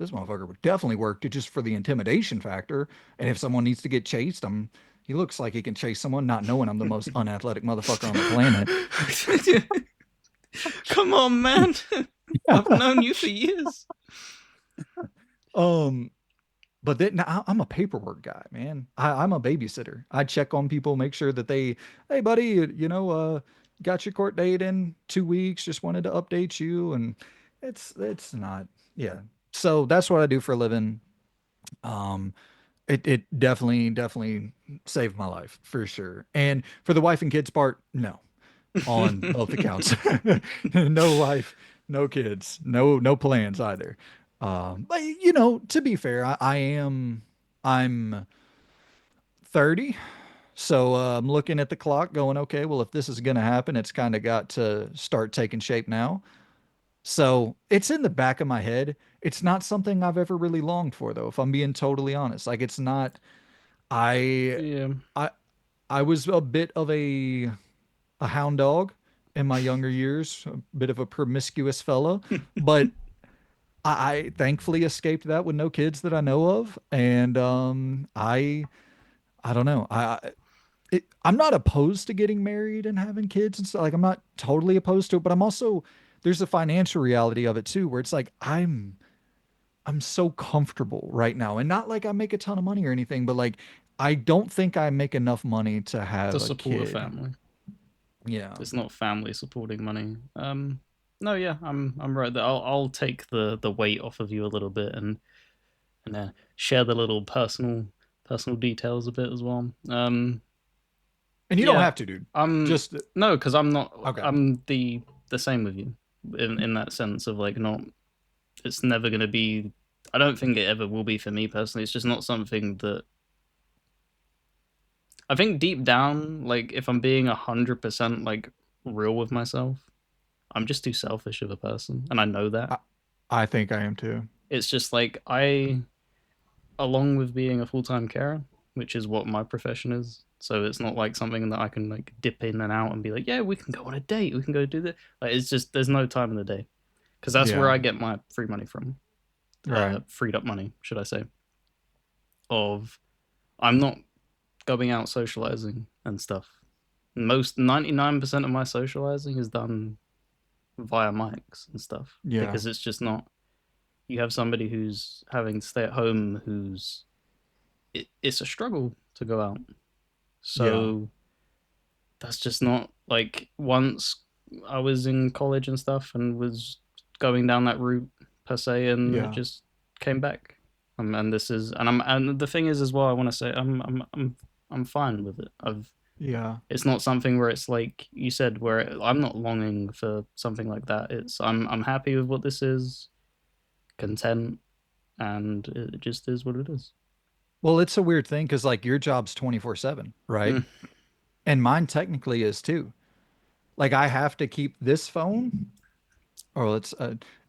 motherfucker would definitely work to just for the intimidation factor. And if someone needs to get chased, he looks like he can chase someone, not knowing I'm the most unathletic motherfucker on the planet. Come on, man. I've known you for years. Um, but then now I'm a paperwork guy, man. I'm a babysitter. I check on people, make sure that hey buddy, got your court date in 2 weeks. Just wanted to update you, and it's not, yeah. So that's what I do for a living. Um, it definitely saved my life for sure. And for the wife and kids part, no, on both accounts. No wife, no kids, no plans either. But to be fair, I'm 30, so I'm looking at the clock, going, okay, well, if this is gonna happen, it's kind of got to start taking shape now. So it's in the back of my head. It's not something I've ever really longed for, though, if I'm being totally honest. Like it's not. I Yeah. I I was a bit of a hound dog in my younger years, a bit of a promiscuous fellow, but I thankfully escaped that with no kids that I know of, and I don't know. I'm not opposed to getting married and having kids and stuff. Like I'm not totally opposed to it, but I'm also there's a financial reality of it too, where it's like I'm so comfortable right now, and not like I make a ton of money or anything, but like I don't think I make enough money to To have a support a kid. family. Yeah. It's not family supporting money. No, yeah, I'm right there. I'll take the weight off of you a little bit and share the little personal details a bit as well. And you don't Yeah, have to, dude. I'm Just no, because I'm not. okay. I'm the same with you in that sense of like not. It's never gonna be. I don't think it ever will be for me personally. It's just not something that I think deep down, like if I'm being 100% like real with myself, I'm just too selfish of a person, and I know that. I, I think I am too. It's just like along with being a full time carer, which is what my profession is. So it's not like something that I can like dip in and out and be like, yeah, we can go on a date, we can go do this. Like it's just there's no time in the day because that's where Yeah. I get my free money from, Right. freed up money, should I say? Of I'm not going out socializing and stuff. Most 99% of my socializing is done via mics and stuff Yeah. because it's just not. You have somebody who's having to stay at home who's it's a struggle to go out. Yeah. So that's just not like once I was in college and stuff and was going down that route per se, and it Yeah. just came back. And this is, and I'm, and the thing is as well. I want to say I'm fine with it. Yeah. It's not something where it's like you said, where I'm not longing for something like that. It's I'm happy with what this is, content, and it just is what it is. Well, it's a weird thing because like your job's 24/7, right? Mm. And mine technically is too. Like I have to keep this phone or it's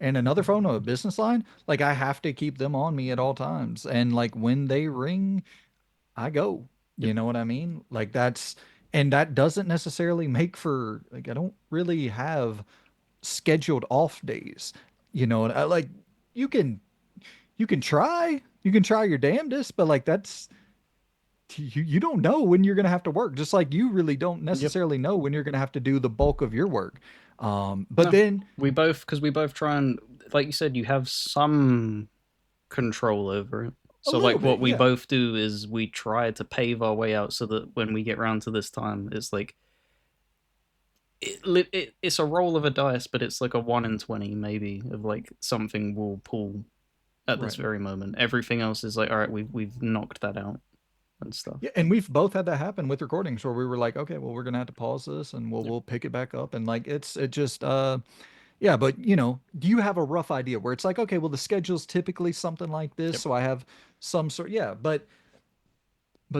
and another phone or a business line, like I have to keep them on me at all times. And like when they ring, I go. Yep. You know what I mean? Like that's and that doesn't necessarily make for like I don't really have scheduled off days. You know, and I like you can you can try your damnedest, but like that's you don't know when you're going to have to work, just like you really don't Yep. necessarily know when you're going to have to do the bulk of your work. But No, then we both because we both try and like you said, you have some control over it. a So little like what bit, we yeah, both do is we try to pave our way out so that when we get round to this time, it's like it's a roll of a dice, but it's like a 1 in 20 maybe of like something will pull at this right. very moment. Everything else is like, all right, we've knocked that out and stuff. Yeah, and we've both had that happen with recordings where we were like, okay, well, we're gonna have to pause this and Yep. we'll pick it back up. And like it just yeah, but you know, do you have a rough idea where it's like, okay, well, the schedule's typically something like this, Yep. so I have some sort, yeah, but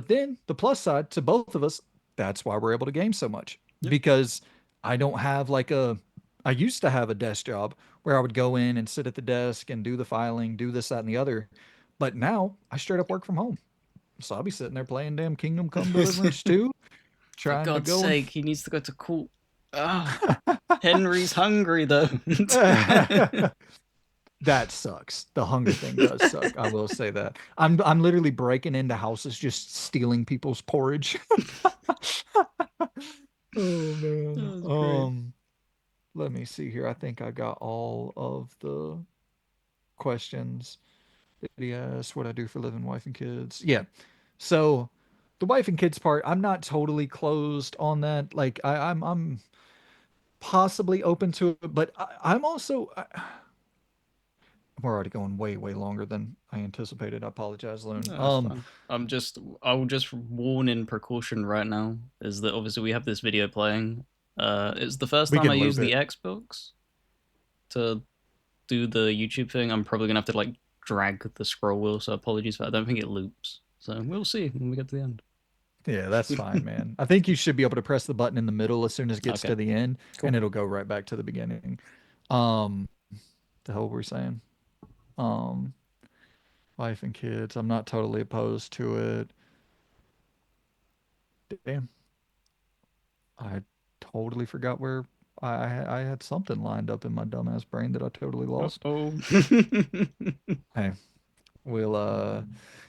then the plus side to both of us, that's why we're able to game so much Yep. because I don't have like a, I used to have a desk job where I would go in and sit at the desk and do the filing, do this, that, and the other. But now I straight up work from home. So I'll be sitting there playing damn Kingdom Come Deliverance 2, For trying to God's go and sake, he needs to go to court. Ah, Henry's hungry though. that sucks. The hunger thing does suck. I will say that. I'm literally breaking into houses just stealing people's porridge. Oh That man. was great. Let me see here. I think I got all of the questions that he asked. What I do for a living, wife and kids. Yeah. So the wife and kids part, I'm not totally closed on that. Like I'm possibly open to it, but I'm also we're already going way longer than I anticipated. I apologize, Loon. No, that's fine. I'll just warn in precaution right now is that obviously we have this video playing. It's the first We time I can use loop the it. Xbox to do the YouTube thing. I'm probably gonna have to like drag the scroll wheel, so apologies for that. I don't think it loops. So we'll see when we get to the end. Yeah, that's fine, man. I think you should be able to press the button in the middle as soon as it gets Okay, to the end, and cool. it'll go right back to the beginning. Um, the hell were we saying? Um, wife and kids. I'm not totally opposed to it. Damn, I totally forgot where I had something lined up in my dumbass brain that I totally Uh lost. oh. Hey, we'll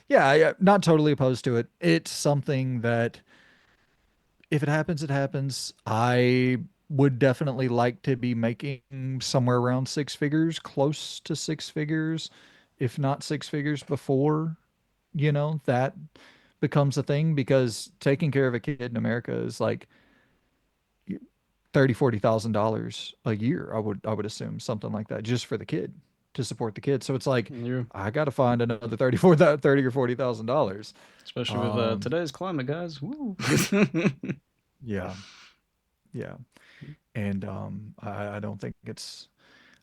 yeah, not totally opposed to it. It's something that if it happens, it happens. I would definitely like to be making somewhere around six figures, close to six figures, if not six figures before, you know, that becomes a thing because taking care of a kid in America is like 30, $40,000 a year. I would assume something like that just for the kid to support the kid. So it's like Yeah, I got to find another 34, 30 or $40,000. especially with Um, today's climate, guys. Woo. yeah, yeah. And I don't think it's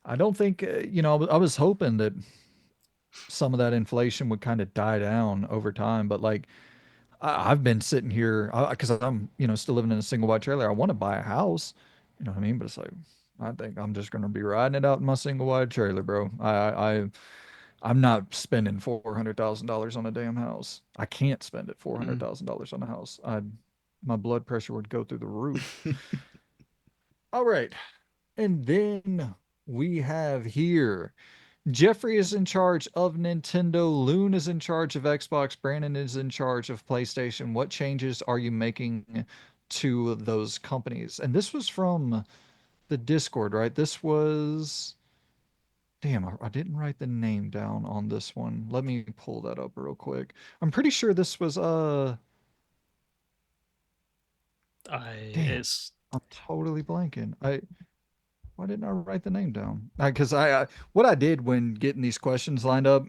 I don't think you know I was hoping that some of that inflation would kind of die down over time, but like I've been sitting here because I'm you know still living in a single wide trailer. I want to buy a house, you know what I mean? But it's like I think I'm just gonna be riding it out in my single wide trailer, bro. I'm not spending $400,000 on a damn house. I can't spend it Mm. $400,000 on a house. I my blood pressure would go through the roof. All right. And then we have here Jeffrey is in charge of Nintendo, Loon is in charge of Xbox, Brandon is in charge of PlayStation. What changes are you making to those companies? And this was from the Discord, right? This was damn, I didn't write the name down on this one. Let me pull that up real quick. I'm pretty sure this was damn. It's I'm totally blanking. I why didn't I write the name down? Because what I did when getting these questions lined up,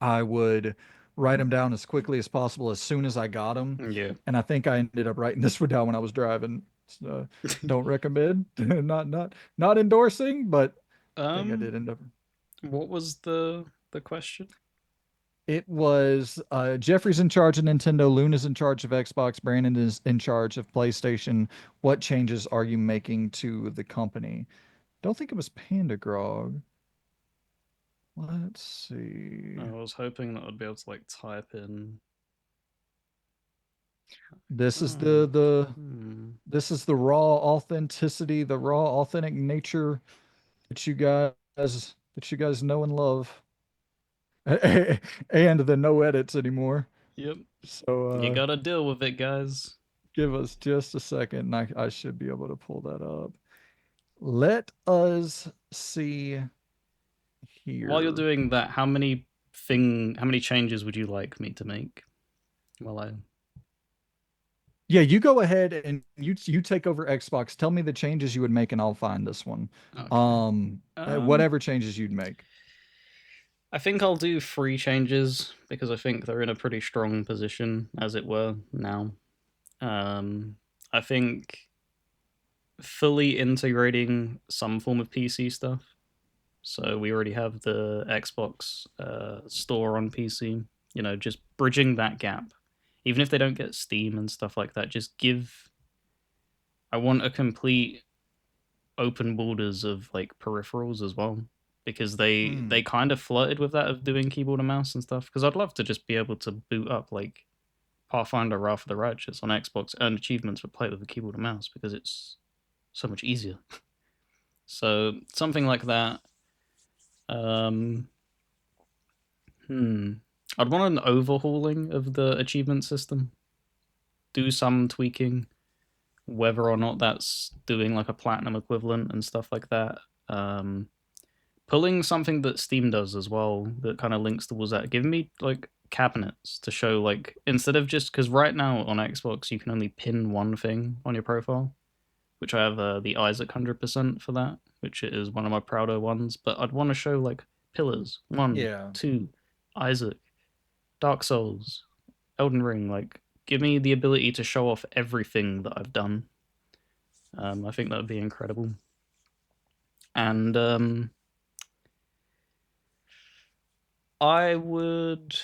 I would write them down as quickly as possible as soon as I got them. yeah. And I think I ended up writing this one down when I was driving. So, don't recommend, not endorsing, but I think I um, did end up. what was the question? It was Jeffrey's in charge of Nintendo, Luna's in charge of Xbox, Brandon is in charge of PlayStation. What changes are you making to the company? Don't think it was Panda Grog. Let's see. I was hoping that I'd be able to like type in. This is Oh, the hmm. this is the raw authenticity, the raw authentic nature that you guys know and love. And the no edits anymore. Yep. So You gotta deal with it, guys. give us just a second and I should be able to pull that up. Let us see While you're here. doing that, how many changes would you like me to make? Well, I Yeah, you go ahead and you take over Xbox. Tell me the changes you would make and I'll find this one. okay. Um, Whatever changes you'd make. I think I'll do three changes because I think they're in a pretty strong position, as it were, now. Um, I think fully integrating some form of PC stuff. So we already have the Xbox store on PC. You know, just bridging that gap. Even if they don't get Steam and stuff like that, just give. I want a complete open borders of like peripherals as well, because they Hmm. kind of flirted with that of doing keyboard and mouse and stuff. Because I'd love to just be able to boot up like Pathfinder Wrath of the Righteous on Xbox, earn achievements for play with a keyboard and mouse because it's so much easier. So something like that. Um, hmm. I'd want an overhauling of the achievement system. Do some tweaking, whether or not that's doing like a platinum equivalent and stuff like that. Um, Pulling something that Steam does as well that kind of links towards that. Give me like cabinets to show like instead of just because right now on Xbox you can only pin one thing on your profile, which I have the Isaac 100% for that, which is one of my prouder ones. But I'd want to show like pillars one, Yeah. two, Isaac, Dark Souls, Elden Ring. Like give me the ability to show off everything that I've done. I think that would be incredible. And I would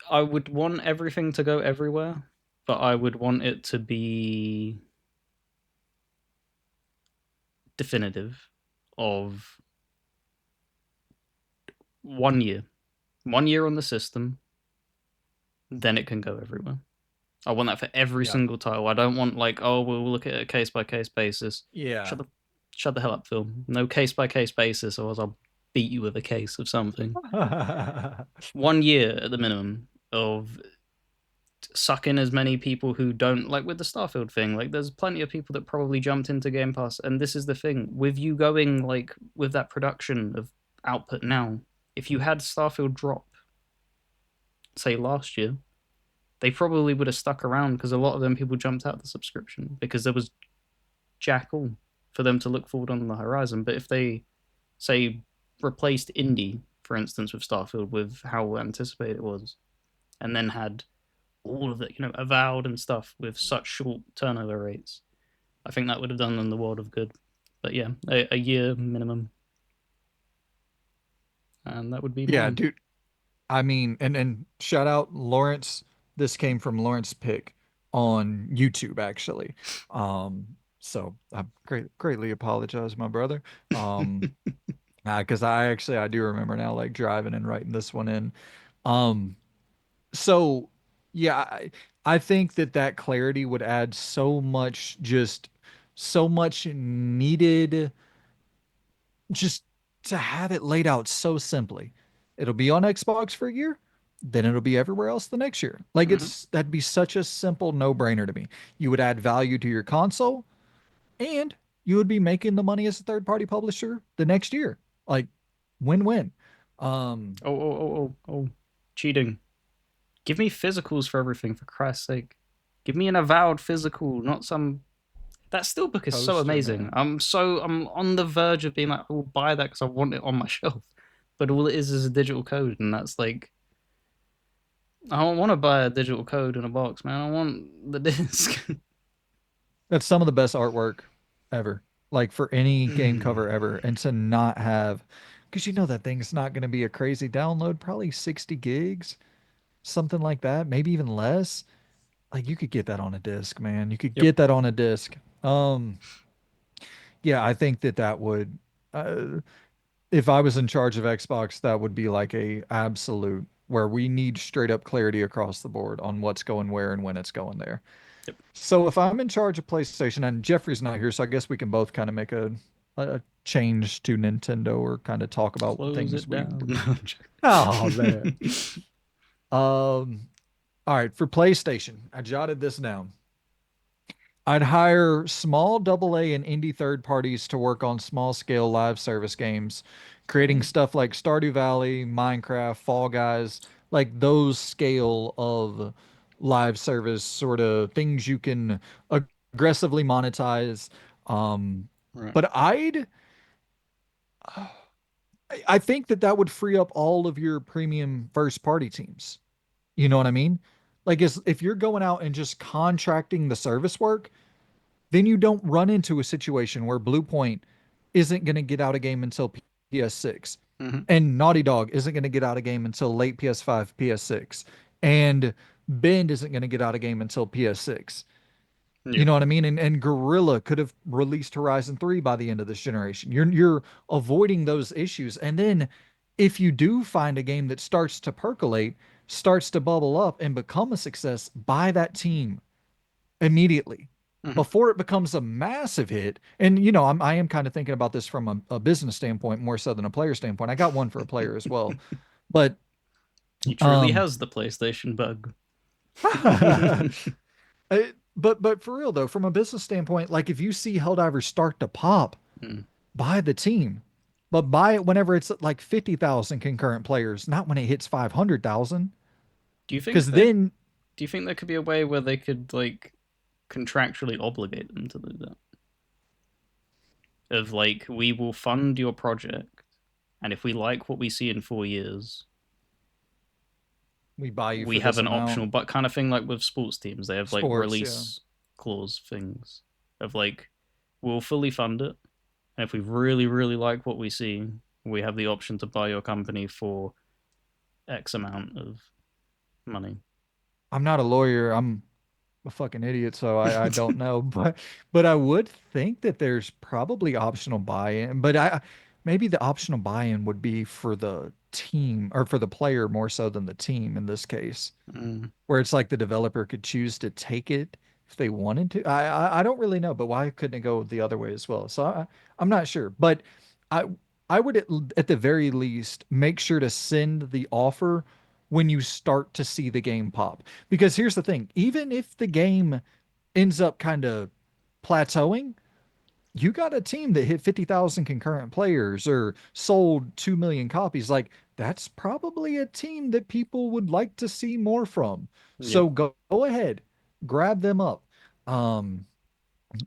I would want everything to go everywhere, but I would want it to be definitive of 1 year. 1 year on the system, then it can go everywhere. I want that for every Yeah. single title. I don't want like, oh, we'll look at a case by case basis. Yeah. Shut the shut the hell up, Phil. No case by case basis, or else I'll beat you with a case of something. 1 year at the minimum of suck in as many people who don't like with the Starfield thing. Like, there's plenty of people that probably jumped into Game Pass, and this is the thing with you going like with that production of output now. If you had Starfield drop, say last year, they probably would have stuck around because a lot of them people jumped out the subscription because there was jack all for them to look forward on the horizon. But if they say replaced indie, for instance, with Starfield with how anticipated it was, and then had all of it, avowed and stuff with such short turnover rates. I think that would have done them the world of good. But yeah, a year minimum, and that would be Yeah, mine. dude. I mean, and shout out Lawrence. This came from Lawrence Pick on YouTube, actually. So I greatly apologize, my brother. Because I do remember now, like driving and writing this one in. Um, so yeah, I think that clarity would add so much, just so much needed, just to have it laid out so simply. It'll be on Xbox for a year, then it'll be everywhere else the next year. Like Mm-hmm. that'd be such a simple no-brainer to me. You would add value to your console and you would be making the money as a third-party publisher the next year. Like win-win. Um, Oh, cheating. Give me physicals for everything, for Christ's sake. Give me an avowed physical, not some. That steelbook is so Poster, amazing. man. I'm on the verge of being like, I will buy that because I want it on my shelf. But all it is a digital code, and that's like, I don't want to buy a digital code in a box, man. I want the disc. That's some of the best artwork ever. Like for any game cover ever. And to not have, because you know that thing's not going to be a crazy download, probably 60 gigs, something like that, maybe even less. Like you could get that on a disc, man. You could Yep. get that on a disc. yeah, I think that that would, uh, if I was in charge of Xbox, that would be like a absolute where we need straight up clarity across the board on what's going where and when it's going there. Yep. So if I'm in charge of PlayStation and Jeffrey's not here, so I guess we can both kind of make a change to Nintendo or kind of talk about Close things it we. down. No, I'm Oh man. joking. All right, for PlayStation, I jotted this down. I'd hire small AA and indie third parties to work on small scale live service games, creating Cool. stuff like Stardew Valley, Minecraft, Fall Guys, like those scale of live service sort of things you can aggressively monetize. Um, Right. but I think that that would free up all of your premium first party teams. You know what I mean? Like, if you're going out and just contracting the service work, then you don't run into a situation where Bluepoint isn't going to get out a game until PS6, Hmm. and Naughty Dog isn't going to get out a game until late PS5, PS6, and Bend isn't going to get out a game until PS6. You Yep. know what I mean? And Gorilla could have released Horizon 3 by the end of this generation. You're avoiding those issues. And then if you do find a game that starts to percolate, starts to bubble up and become a success, buy that team immediately Hmm. before it becomes a massive hit. And I am kind of thinking about this from a business standpoint more so than a player standpoint. I got one for a player as well. But He truly um has the PlayStation bug. but for real though, from a business standpoint, like if you see Helldivers start to pop, Mm. buy the team. But buy it whenever it's at like 50,000 concurrent players, not when it hits 500,000. Do you think Because that? then Do you think there could be a way where they could like contractually obligate them to do that? Of like, we will fund your project, and if we like what we see in 4 years, we buy you we for have this an amount. optional but kind of thing like with sports teams. They have like Sports, yeah. release clause things of like, we'll fully fund it, and if we really, really like what we see, we have the option to buy your company for X amount of money. I'm not a lawyer. I'm a fucking idiot, so I don't know. But I would think that there's probably optional buy-in. But I maybe the optional buy-in would be for the team or for the player more so than the team in this case, Mm, where it's like the developer could choose to take it if they wanted to. I don't really know, but why couldn't it go the other way as well? So I'm not sure. But I I would at the very least make sure to send the offer when you start to see the game pop. Because here's the thing, even if the game ends up kind of plateauing, you got a team that hit 50,000 concurrent players or sold 2 million copies. Like, that's probably a team that people would like to see more from. yep. So go ahead, grab them up. Um,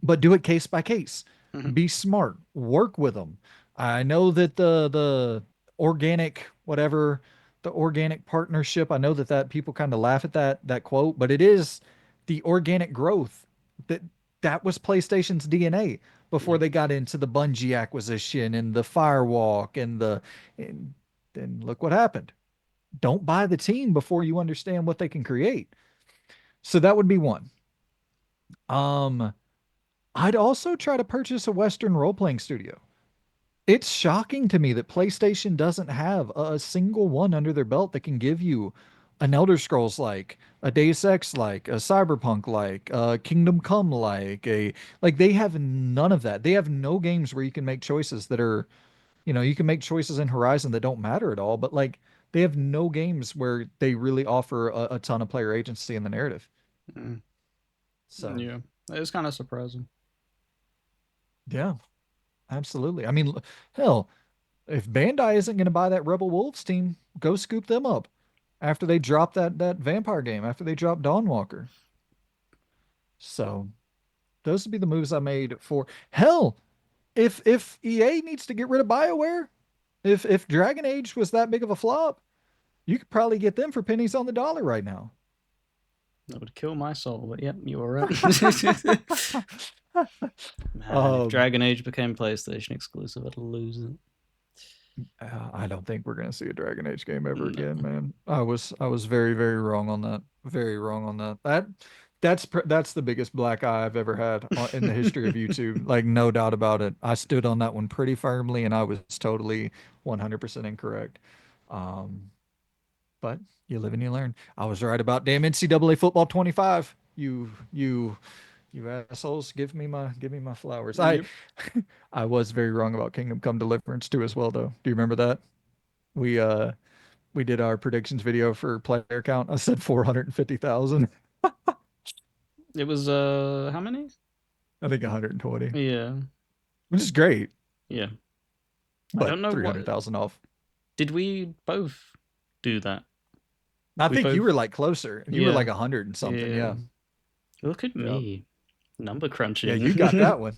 but do it case by case. Mhm. Be smart. Work with them. I know that the organic whatever the organic partnership. I know that people kind of laugh at that quote, but it is the organic growth that that was PlayStation's DNA before Yep. they got into the Bungie acquisition and the Firewalk and then look what happened. Don't buy the team before you understand what they can create. So that would be one. Um, I'd also try to purchase a Western role playing studio. It's shocking to me that PlayStation doesn't have a single one under their belt that can give you an Elder Scrolls like, a Deus Ex like, a Cyberpunk like, a Kingdom Come like, a like they have none of that. They have no games where you can make choices that are, you can make choices in Horizon that don't matter at all, but like they have no games where they really offer a ton of player agency in the narrative. Mm, So, yeah, it's kind of surprising. yeah, absolutely. I mean, hell, if Bandai isn't going to buy that Rebel Wolves team, go scoop them up after they drop that vampire game, after they drop Dawnwalker. So those would be the moves I made for hell. If EA needs to get rid of BioWare, if Dragon Age was that big of a flop, you could probably get them for pennies on the dollar right now. That would kill my soul, but yep, you were right. Man, if um, Dragon Age became PlayStation exclusive, I'd lose it. I don't think we're gonna see a Dragon Age game ever again, No. man. I was very, very wrong on that. Very wrong on that. That's the biggest black eye I've ever had in the history of YouTube. Like no doubt about it. I stood on that one pretty firmly, and I was totally 100% incorrect. Um, but you live and you learn. I was right about damn NCAA football 25. You assholes, give me my flowers. I Yep. I was very wrong about Kingdom Come Deliverance too as well though. Do you remember that? We uh we did our predictions video for player count. I said 450,000. It was how many? I think 120, Yeah. which is great, Yeah. I but don't know what 300,000 off. did we both do that? I We think you were both like closer. You were yeah. like 100 and something. Yeah. Yeah. Look at Yeah. me. Number Yeah, you got crunching. that one.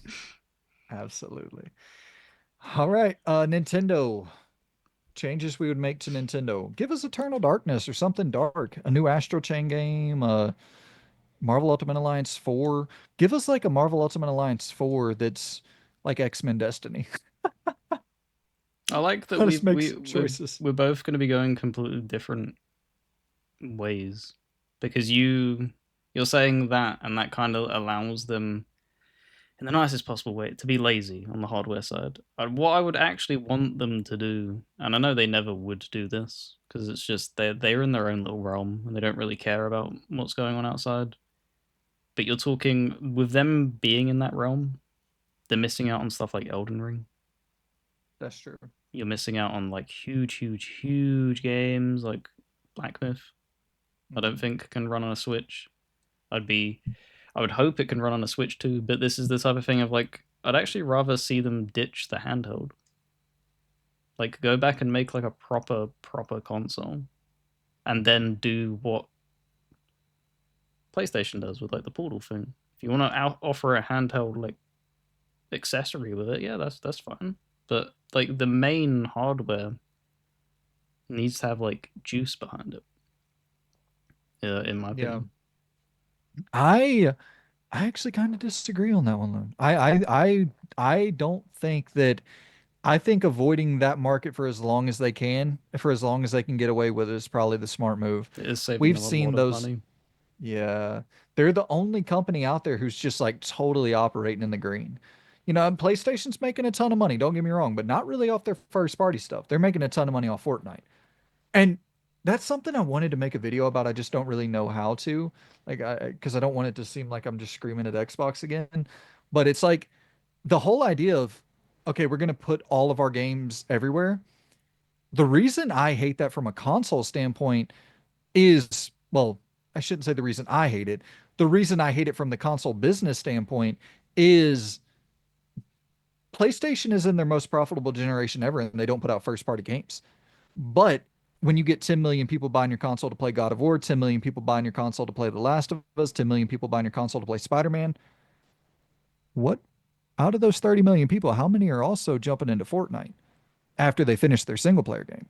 Absolutely. All right. Nintendo changes we would make to Nintendo. Give us Eternal Darkness or something dark. A new Astral Chain game, Marvel Ultimate Alliance 4. Give us like a Marvel Ultimate Alliance 4 that's like X-Men Destiny. I like that Let us make some choices. we're both going to be going completely different ways because you're saying that and that kind of allows them in the nicest possible way to be lazy on the hardware side. What I would actually want them to do, and I know they never would do this because it's just they're in their own little realm and they don't really care about what's going on outside. But you're talking with them being in that realm, they're missing out on stuff like Elden Ring. That's true. You're missing out on like huge, huge, huge games like Black Myth. I don't Mhm. think can run on a Switch. I'd be I would hope it can run on a Switch too, but this is the type of thing of like I'd actually rather see them ditch the handheld. Like go back and make like a proper console and then do what PlayStation does with like the Portal thing. If you want to offer a handheld like accessory with it, yeah, that's fine. But like the main hardware needs to have like juice behind it, in my Yeah. opinion. I I actually kind of disagree on that one, though. I don't think that I think avoiding that market for as long as they can, for as long as they can get away with it is probably the smart move. It is saving We've them a seen lot of those, money. yeah. They're the only company out there who's just like totally operating in the green. And PlayStation's making a ton of money, don't get me wrong, but not really off their first party stuff. They're making a ton of money off Fortnite. And that's something I wanted to make a video about. I just don't really know how to. Like, because I don't want it to seem like I'm just screaming at Xbox again. But it's like the whole idea of, okay, we're going to put all of our games everywhere. The reason I hate that from a console standpoint is, well, I shouldn't say the reason I hate it. The reason I hate it from the console business standpoint is PlayStation is in their most profitable generation ever, and they don't put out first party games. But when you get 10 million people buying your console to play God of War, 10 million people buying your console to play The Last of Us, 10 million people buying your console to play Spider-Man, what out of those 30 million people, how many are also jumping into Fortnite after they finish their single player game?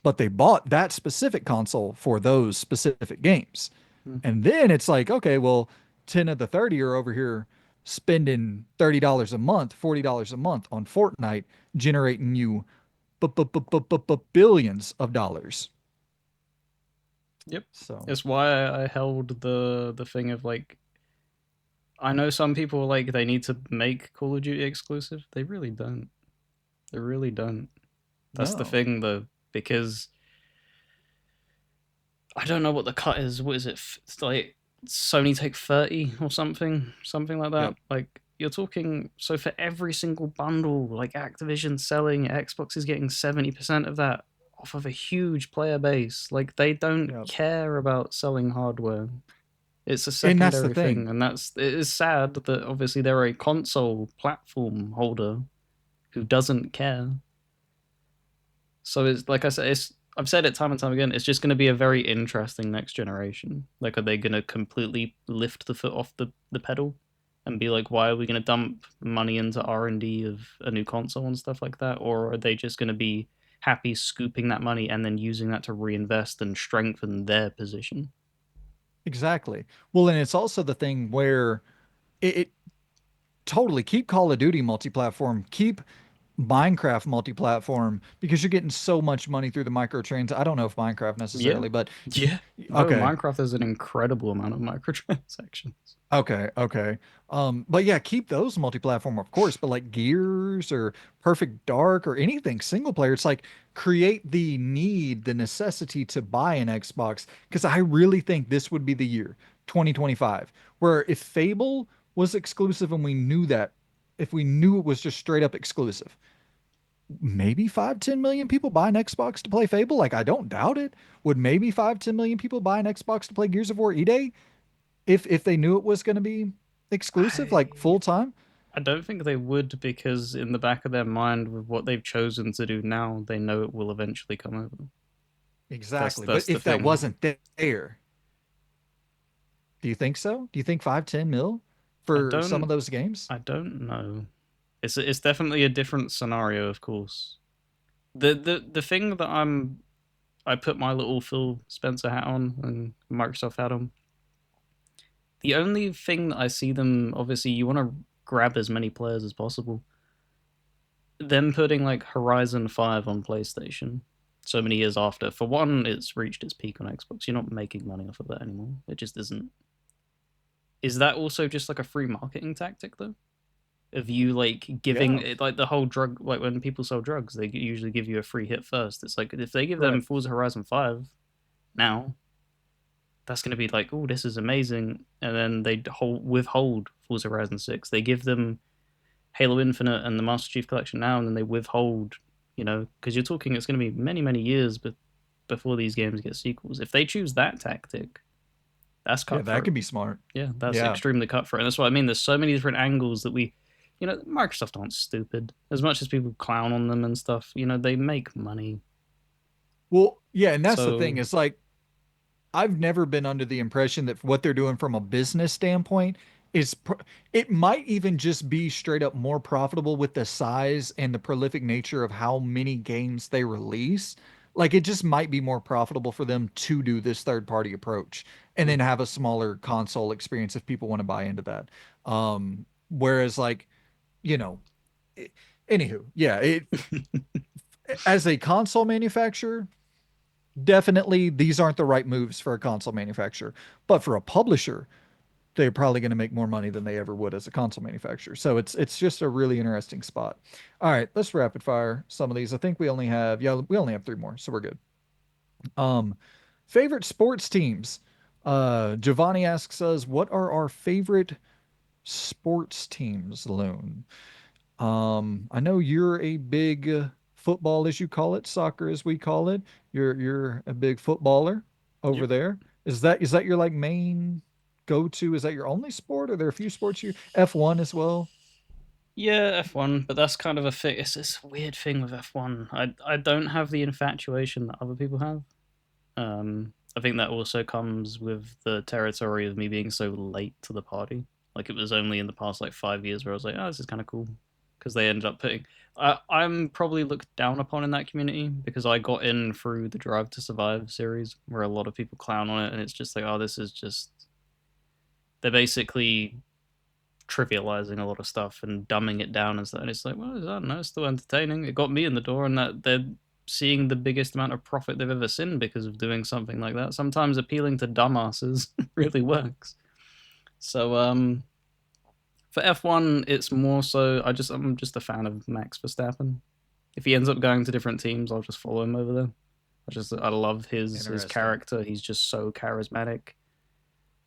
But they bought that specific console for those specific games. Mhm. And then it's like, okay, well, 10 of the 30 are over here spending $30 a month, $40 a month on Fortnite, generating you billions of dollars. Yep. So, It's why I held the thing of like I know some people like they need to make Call of Duty exclusive. They really don't. They really don't. That's the no. thing though, because I don't know what the cut is. What is it? It's like Sony take 30 or something like that. Yep. Like you're talking so for every single bundle, like Activision selling, Xbox is getting 70% of that off of a huge player base. Like they don't Yep. care about selling hardware. It's a And that's the secondary thing, thing. and it is sad that obviously they're a console platform holder who doesn't care. So it's like I said, it's I've said it time and time again. It's just going to be a very interesting next generation. Like, are they going to completely lift the foot off the pedal and be like, why are we going to dump money into R&D of a new console and stuff like that, or are they just going to be happy scooping that money and then using that to reinvest and strengthen their position? Exactly. Well, and it's also the thing where it totally keep Call of Duty multi-platform, keep Minecraft multi-platform because you're getting so much money through the microtrans. I don't know if Minecraft Yeah, necessarily, but yeah. No, okay. Minecraft has an incredible amount of microtransactions. Okay. But yeah, keep those multi-platform, of course, but like Gears or Perfect Dark or anything single player, it's like create the need, the necessity to buy an Xbox. Because I really think this would be the year, 2025, where if Fable was exclusive and we knew that, if we knew it was just straight up exclusive, maybe 5, 10 million people buy an Xbox to play Fable. Like, I don't doubt it. Would maybe 5, 10 million people buy an Xbox to play Gears of War E-Day? If they knew it was going to be exclusive, like I full time. I don't think they would because in the back of their mind, with what they've chosen to do now, they know it will eventually come over. That's Exactly. But that's the if that thing. wasn't there, do you think so? Do you think 5, 10 mil I for some of don't those games? I don't know. It's definitely a different scenario, of course. The thing that I put my little Phil Spencer hat on and Microsoft hat on. The only thing that I see them, obviously, you want to grab as many players as possible. Them putting like Horizon 5 on PlayStation so many years after, for one, it's reached its peak on Xbox. You're not making money off of that anymore. It just isn't. Is that also just like a free marketing tactic though? Of you like giving Yeah, it like the whole drug, like when people sell drugs, they usually give you a free hit first. It's like if they give them right. Forza Horizon 5 now, that's going to be like, oh, this is amazing. And then they withhold Forza Horizon 6. They give them Halo Infinite and the Master Chief Collection now, and then they withhold, because you're talking it's going to be many, many years before these games get sequels. If they choose that tactic, that's Yeah, that cutthroat. could be smart. Yeah, that's Yeah. extremely cutthroat. And that's what I mean. There's so many different angles that Microsoft aren't stupid. As much as people clown on them and stuff, they make money. Well, yeah, and that's the thing. So, It's like I've never been under the impression that what they're doing from a business standpoint is it might even just be straight up more profitable with the size and the prolific nature of how many games they release. Like it just might be more profitable for them to do this third party approach and then have a smaller console experience if people want to buy into that. Whereas like, you know, it, anywho, yeah, as a console manufacturer, definitely these aren't the right moves for a console manufacturer. But for a publisher, they're probably going to make more money than they ever would as a console manufacturer. So it's just a really interesting spot. All right, let's rapid fire some of these. I think we only have three more, so we're good. Um, favorite sports teams. Giovanni asks us, what are our favorite sports teams, Loon? I know you're a big football, as you call it, soccer, as we call it. You're a big footballer over yep. there. Is that your like main go-to? Is that your only sport? Are there a few sports you F1 as well? Yeah, F1, but that's kind of a thing. It's this weird thing with F1. I don't have the infatuation that other people have. I think that also comes with the territory of me being so late to the party. Like it was only in the past like 5 years where I was like, oh, this is kind of cool, because they ended up putting. I'm probably looked down upon in that community because I got in through the Drive to Survive series, where a lot of people clown on it, and it's just like, oh, this is just they're basically trivializing a lot of stuff and dumbing it down and stuff. And it's like, well, I don't know, it's still entertaining. It got me in the door, and that they're seeing the biggest amount of profit they've ever seen because of doing something like that. Sometimes appealing to dumbasses really works. So for F1, it's more so I'm just a fan of Max Verstappen. If he ends up going to different teams, I'll just follow him over there. I love his Interesting. character. He's just so charismatic.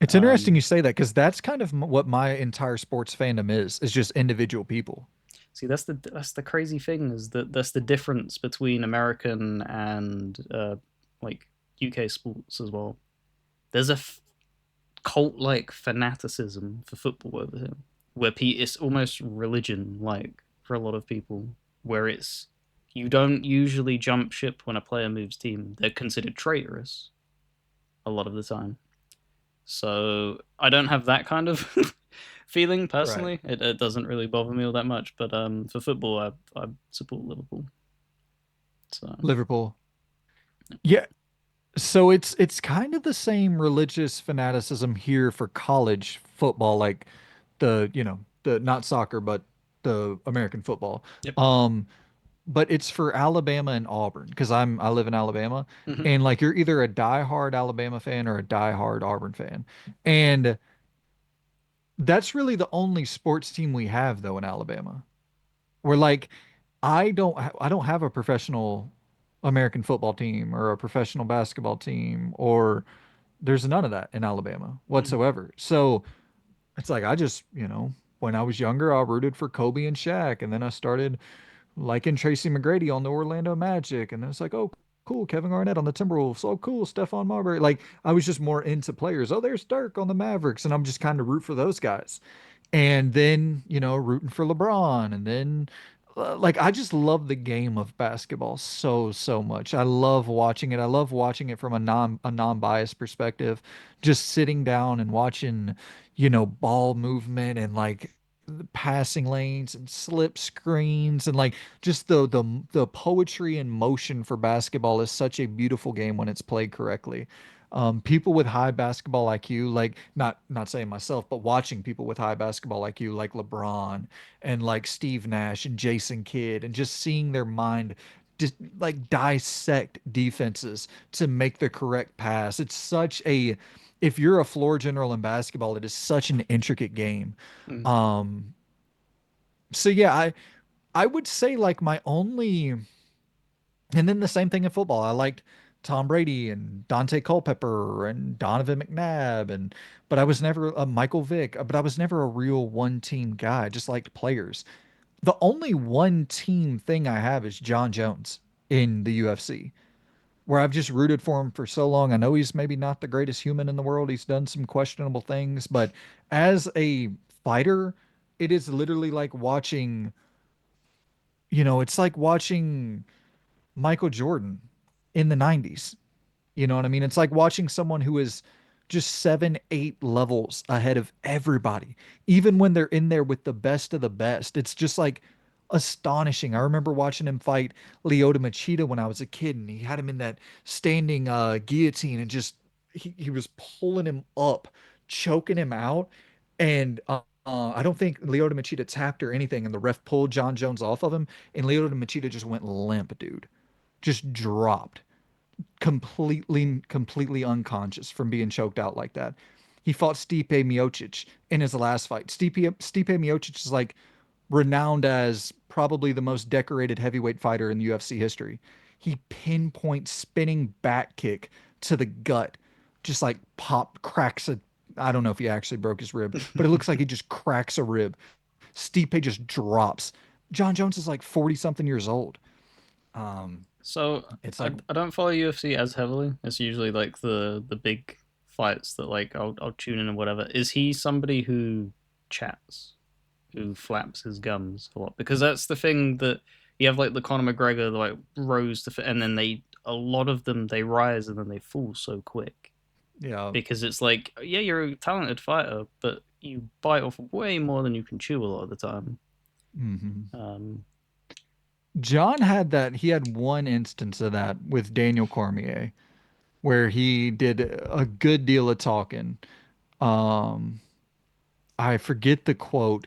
It's interesting Um, you say that because that's kind of what my entire sports fandom is just individual people. See, that's the crazy thing is that that's the difference between American and like UK sports as well. There's a cult-like fanaticism for football over here, where it's almost religion-like for a lot of people, where it's you don't usually jump ship when a player moves team. They're considered traitorous a lot of the time. So I don't have that kind of feeling Right. personally. It doesn't really bother me all that much. But for football, I support Liverpool. So Liverpool. Yeah, so it's kind of the same religious fanaticism here for college football, like the not soccer, but the American football. Yep. Um, but it's for Alabama and Auburn because I live in Alabama, Hmm. and like you're either a diehard Alabama fan or a diehard Auburn fan, and that's really the only sports team we have though in Alabama. We're like I don't have a professional American football team or a professional basketball team or there's none of that in Alabama whatsoever. So it's like I just, when I was younger, I rooted for Kobe and Shaq, and then I started liking Tracy McGrady on the Orlando Magic, and then it's like, oh, cool, Kevin Garnett on the Timberwolves, oh, cool, Stephon Marbury. Like I was just more into players. Oh, there's Dirk on the Mavericks, and I'm just kind of root for those guys. And then, rooting for LeBron, and then like I just love the game of basketball so much. I love watching it. I love watching it from a non-biased perspective, just sitting down and watching, ball movement and like the passing lanes and slip screens and like just the poetry and motion for basketball is such a beautiful game when it's played correctly. People with high basketball IQ, like not saying myself, but watching people with high basketball IQ, like LeBron and like Steve Nash and Jason Kidd, and just seeing their mind just like dissect defenses to make the correct pass. It's such a, if you're a floor general in basketball, it is such an intricate game. Mm. Um, so yeah, I would say like my only, and then the same thing in football. I liked Tom Brady and Dante Culpepper and Donovan McNabb and but I was never a Michael Vick, but I was never a real one team guy. I just liked players. The only one team thing I have is John Jones in the UFC, where I've just rooted for him for so long. I know he's maybe not the greatest human in the world. He's done some questionable things, but as a fighter, it is literally like watching, it's like watching Michael Jordan in the 90s. You know what I mean? It's like watching someone who is just 7, 8 levels ahead of everybody, even when they're in there with the best of the best. It's just like astonishing. I remember watching him fight Lyoto Machida when I was a kid, and he had him in that standing guillotine and just he was pulling him up, choking him out. And I don't think Lyoto Machida tapped or anything, and the ref pulled John Jones off of him, and Lyoto Machida just went limp, dude. Just dropped completely unconscious from being choked out like that. He fought Stipe Miocic in his last fight. Stipe Miocic is like renowned as probably the most decorated heavyweight fighter in UFC history. He pinpoint spinning back kick to the gut, just like pop cracks a. I don't know if he actually broke his rib, but it looks like he just cracks a rib. Stipe just drops. John Jones is like 40 something years old. Um, So it's like, I don't follow UFC as heavily. It's usually like the big fights that like I'll tune in and whatever. Is he somebody who chats, who flaps his gums a lot? Because that's the thing that you have like the Conor McGregor like rose to, and then they a lot of them they rise and then they fall so quick yeah. because it's like yeah you're a talented fighter but you bite off way more than you can chew a lot of the time. Hmm. Um, John had that. He had one instance of that with Daniel Cormier, where he did a good deal of talking. Um, I forget the quote.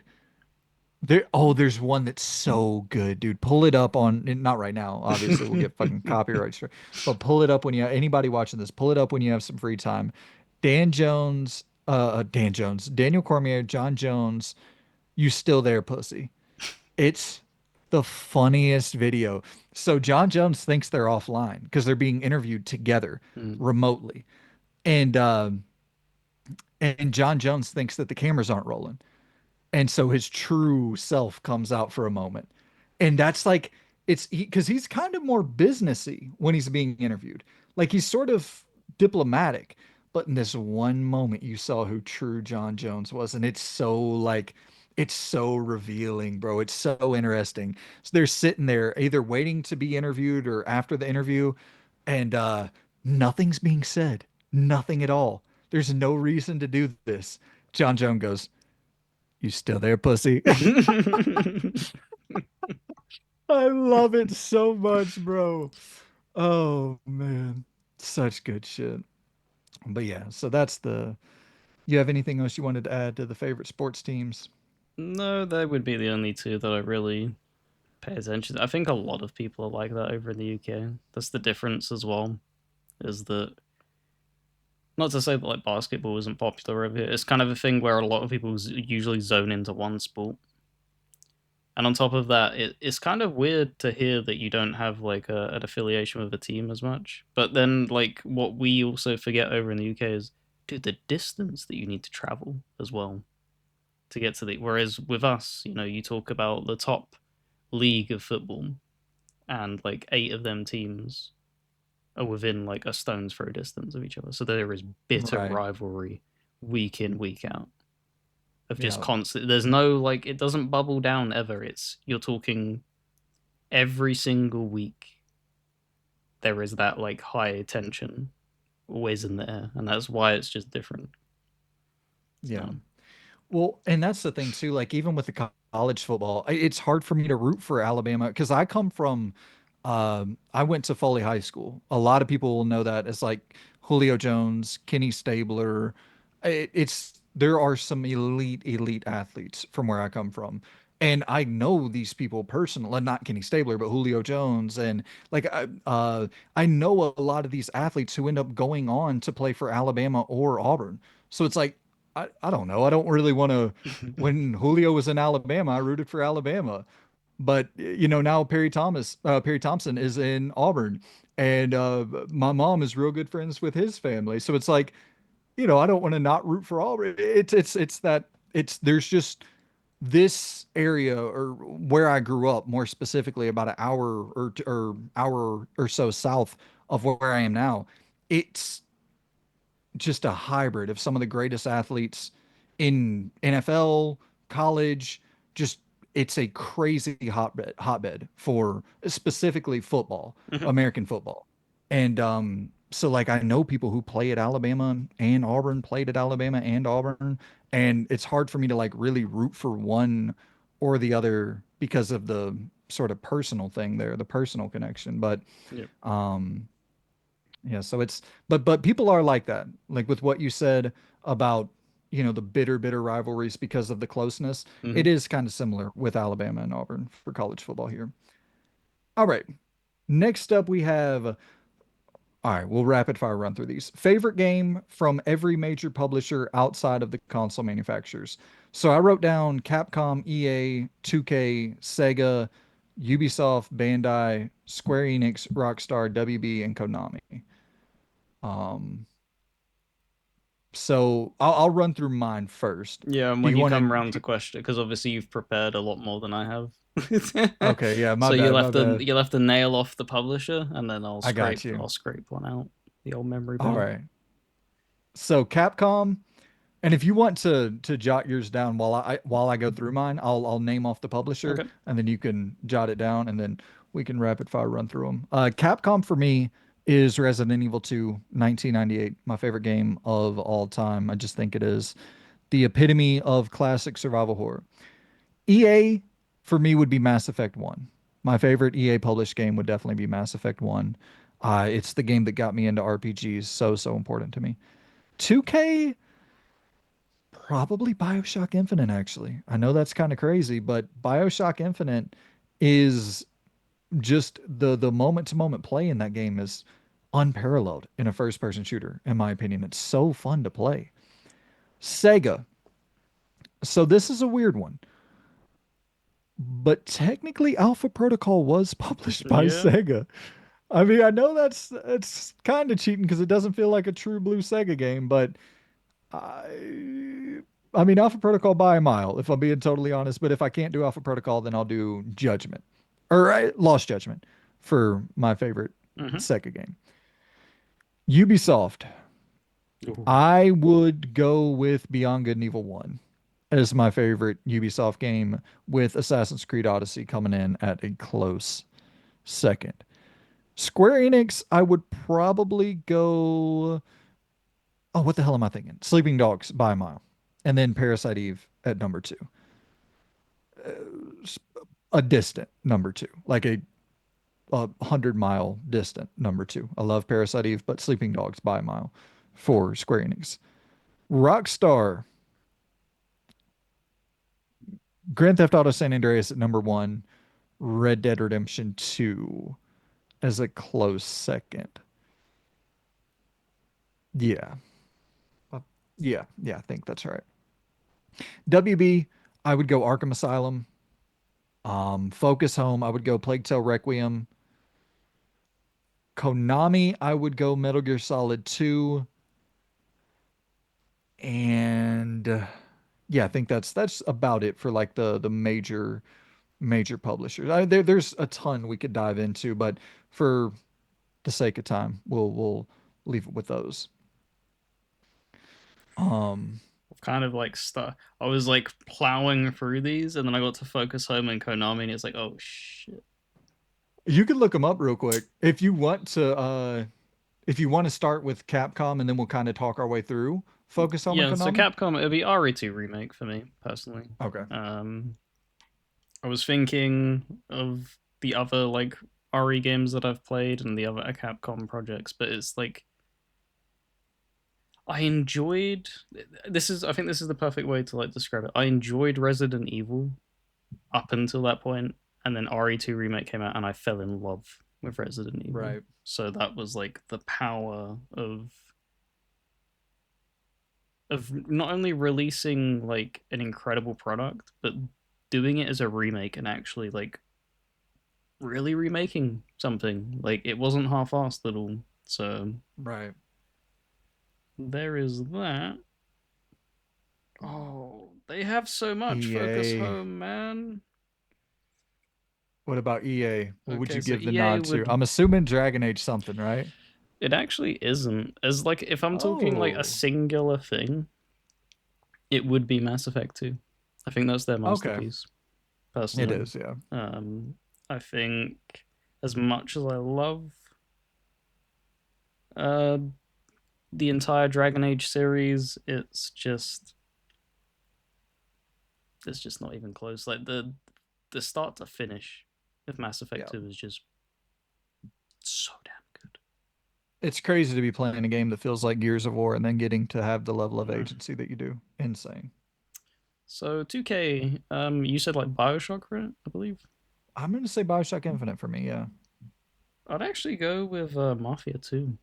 There's one that's so good, dude. Pull it up on, not right now, obviously, we'll get fucking copyright straight, but pull it up when you, anybody watching this, pull it up when you have some free time. Dan Jones, Daniel Cormier, John Jones, you still there, pussy. It's the funniest video. So John Jones thinks they're offline because they're being interviewed together mm. remotely. And John Jones thinks that the cameras aren't rolling. And so his true self comes out for a moment. And that's like it's because he's kind of more businessy when he's being interviewed. Like he's sort of diplomatic, but in this one moment you saw who true John Jones was, and it's so revealing, bro. It's so interesting. So they're sitting there either waiting to be interviewed or after the interview, and nothing's being said. Nothing at all. There's no reason to do this. John Jones goes, "You still there, pussy?" I love it so much, bro. Oh man, such good shit. But yeah, so that's the. You have anything else you wanted to add to the favorite sports teams? No, they would be the only two that I really pay attention to. I think a lot of people are like that over in the UK. That's the difference as well, is that not to say that like basketball isn't popular over here. It's kind of a thing where a lot of people usually zone into one sport. And on top of that, it's kind of weird to hear that you don't have like an affiliation with a team as much. But then, like, what we also forget over in the UK is, dude, the distance that you need to travel as well to get to the. Whereas with us, you talk about the top league of football, and like eight of them teams are within like a stone's throw distance of each other. So there is bitter Right. rivalry week in, week out of just Yeah. constant. There's no like, it doesn't bubble down ever. It's you're talking every single week. There is that like high tension always in the air, and that's why it's just different. Yeah. So, Well, and that's the thing too. Like even with the college football, it's hard for me to root for Alabama because I come from. I went to Foley High School. A lot of people will know that as like Julio Jones, Kenny Stabler. It's there are some elite athletes from where I come from, and I know these people personally. Not Kenny Stabler, but Julio Jones, and like I know a lot of these athletes who end up going on to play for Alabama or Auburn. So it's like I don't know. I don't really want to. When Julio was in Alabama, I rooted for Alabama, but now Perry Thompson is in Auburn, and my mom is real good friends with his family. So it's like, I don't want to not root for Auburn. It's that it's there's just this area or where I grew up, more specifically about an hour or hour or so south of where I am now. It's just a hybrid of some of the greatest athletes in NFL, college, just it's a crazy hotbed for specifically football, American football. And so like I know people who play at Alabama and Auburn, played at Alabama and Auburn, and it's hard for me to like really root for one or the other because of the sort of personal thing there, the personal connection. But yep. um yeah, so it's but people are like that. Like with what you said about, the bitter rivalries because of the closeness. Hmm. It is kind of similar with Alabama and Auburn for college football here. All right. Next up we have all right, we'll rapid fire run through these. Favorite game from every major publisher outside of the console manufacturers. So I wrote down Capcom, EA, 2K, Sega, Ubisoft, Bandai, Square Enix, Rockstar, WB, and Konami. Um, So I'll run through mine first. Yeah, and Do when you you want come around to? to question, because obviously you've prepared a lot more than I have, Okay, yeah, my so you'll bad, have my to bad. you'll have to nail off the publisher, and then I'll I got scrape you. I'll scrape one out the old memory All bank. right. So Capcom, and if you want to jot yours down while I go through mine, I'll name off the publisher, Okay. and then you can jot it down, and then we can rapid fire run through them. Capcom for me is Resident Evil 2, 1998, my favorite game of all time. I just think it is the epitome of classic survival horror. EA for me would be Mass Effect 1. My favorite EA published game would definitely be Mass Effect 1. It's the game that got me into RPGs, so important to me. 2K, probably BioShock Infinite, actually. I know that's kind of crazy, but BioShock Infinite is just the moment to moment play in that game is unparalleled in a first person shooter, in my opinion. It's so fun to play. Sega. So this is a weird one. But technically, Alpha Protocol was published by Yeah. Sega. I mean, I know that's kind of cheating because it doesn't feel like a true blue Sega game, but I mean, Alpha Protocol by a mile, if I'm being totally honest. But if I can't do Alpha Protocol, then I'll do Judgment or Lost Judgment for my favorite Hmm. Sega game. Ubisoft, I would go with Beyond Good and Evil 1 as my favorite Ubisoft game, with Assassin's Creed Odyssey coming in at a close second. Square Enix, I would probably go. Oh, what the hell am I thinking? Sleeping Dogs by a mile. And then Parasite Eve at number two. A distant number two, like a 100-mile distant number two. I love Parasite Eve, but Sleeping Dogs by a mile for Square Enix. Rockstar, Grand Theft Auto San Andreas at number one, Red Dead Redemption 2 as a close second. Yeah. Uh, yeah, I think that's right. WB, I would go Arkham Asylum. Focus Home, I would go Plague Tale Requiem. Konami, I would go Metal Gear Solid 2. And yeah, I think that's about it for like the major publishers. There's a ton we could dive into, but for the sake of time, we'll leave it with those. Um, I've kind of like stuck. I was like plowing through these, and then I got to Focus Home and Konami, and it's like, oh shit. you can look them up real quick if you want to. If you want to start with Capcom, and then we'll kind of talk our way through Focus Home and Yeah, so Konami. Capcom, it'd be RE2 remake for me personally. Okay. Um, I was thinking of the other like RE games that I've played and the other Capcom projects, but it's like I enjoyed this is I think this is the perfect way to like describe it. I enjoyed Resident Evil up until that point, and then RE2 remake came out and I fell in love with Resident Evil. Right. So that was like the power of not only releasing like an incredible product, but doing it as a remake and actually like really remaking something. Like it wasn't half-assed at all. So Right. there is that. Oh, they have so much Focus EA. Home, man. What about EA? What would Okay, you so give the EA nod to? would I'm assuming Dragon Age something, right? it actually isn't. As like if I'm talking like a Oh, singular thing, it would be Mass Effect 2. I think that's their okay. masterpiece, It personally. is, yeah. Um I think as much as I love uh the entire Dragon Age series, it's just not even close. Like the start to finish of Mass Effect Yeah. 2 is just so damn good. It's crazy to be playing a game that feels like Gears of War and then getting to have the level of Yeah. agency that you do. Insane. So 2K, you said like Bioshock, right? I believe. I'm going to say Bioshock Infinite for me, yeah. I'd actually go with Mafia 2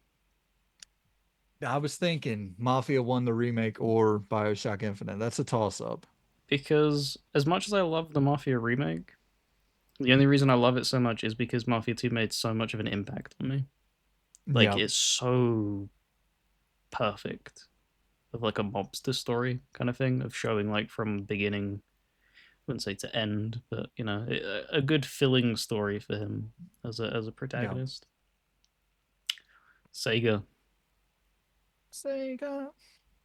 I was thinking Mafia 1 the remake or Bioshock Infinite. That's a toss up. because as much as I love the Mafia remake, the only reason I love it so much is because Mafia 2 made so much of an impact on me. Like Yeah. it's so perfect of like a mobster story kind of thing of showing like from beginning, I wouldn't say to end, but you know, a good filling story for him as a Yeah. protagonist. Sega, Sega.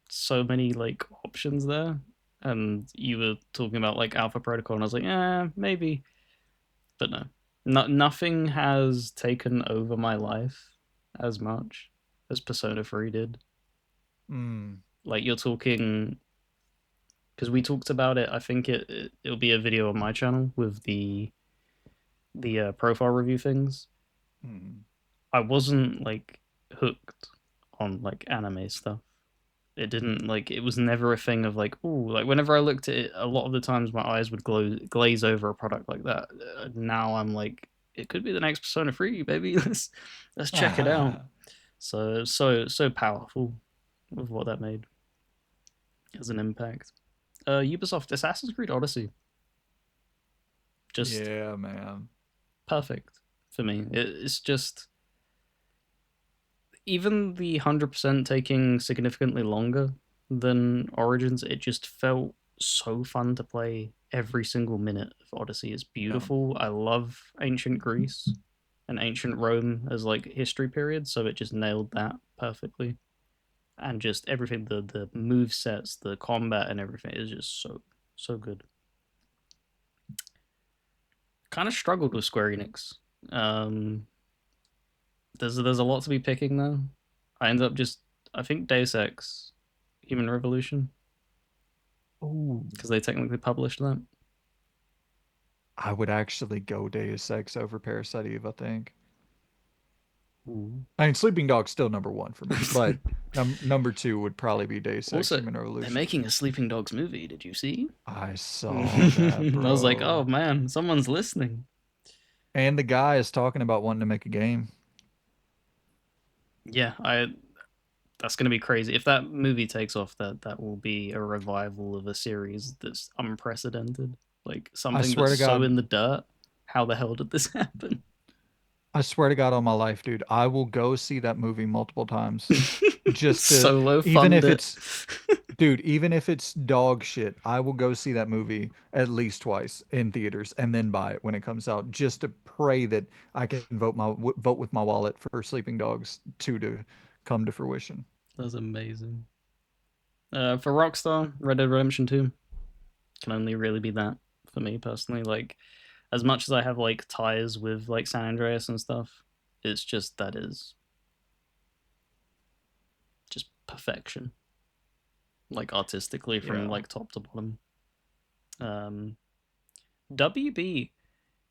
so many like options there, and you were talking about like Alpha Protocol, and I was like, maybe, but no, nothing has taken over my life as much as Persona 3 did. Mm. Like you're talking because we talked about it. I think it'll be a video on my channel with the profile review things. Mm. I wasn't like hooked on like anime stuff. It didn't like it was never a thing of like, oh, like whenever I looked at it, a lot of the times my eyes would glaze over a product like that. Now I'm like, it could be the next Persona 3, baby. Let's check it out. So powerful with what that made as an impact. Ubisoft Assassin's Creed Odyssey, just Yeah, man. perfect for me. It's just even the 100% taking significantly longer than Origins, it just felt so fun to play every single minute of Odyssey. It's Yeah. beautiful. I love ancient Greece and ancient Rome as like history period, so it just nailed that perfectly. And just everything, the move sets, the combat and everything is just so good. Kind of struggled with Square Enix. Um, there's a lot to be picking though. I ended up just I think Deus Ex, Human Revolution, Ooh. because they technically published that. I would actually go Deus Ex over Parasite Eve, I think. Ooh. I mean, Sleeping Dog's still number one for me, but number two would probably be Deus Ex Also, Human they're Revolution. making a Sleeping Dogs movie. Did you see? I saw that, I was like, oh bro. man, someone's listening. And the guy is talking about wanting to make a game. Yeah, I that's gonna be crazy. If that movie takes off, that will be a revival of a series that's unprecedented. Like I something swear that's to so God, in the dirt. How the hell did this happen? I swear to God on my life, dude, I will go see that movie multiple times just to, Solo even fund if it. it's, dude, even if it's dog shit, I will go see that movie at least twice in theaters and then buy it when it comes out just to pray that I can vote with my wallet for Sleeping Dogs 2 to come to fruition. That's amazing. For Rockstar, Red Dead Redemption 2 can only really be that for me personally. Like, as much as I have like ties with like San Andreas and stuff, it's just that is just perfection, like artistically from Yeah. like top to bottom. Um, WB,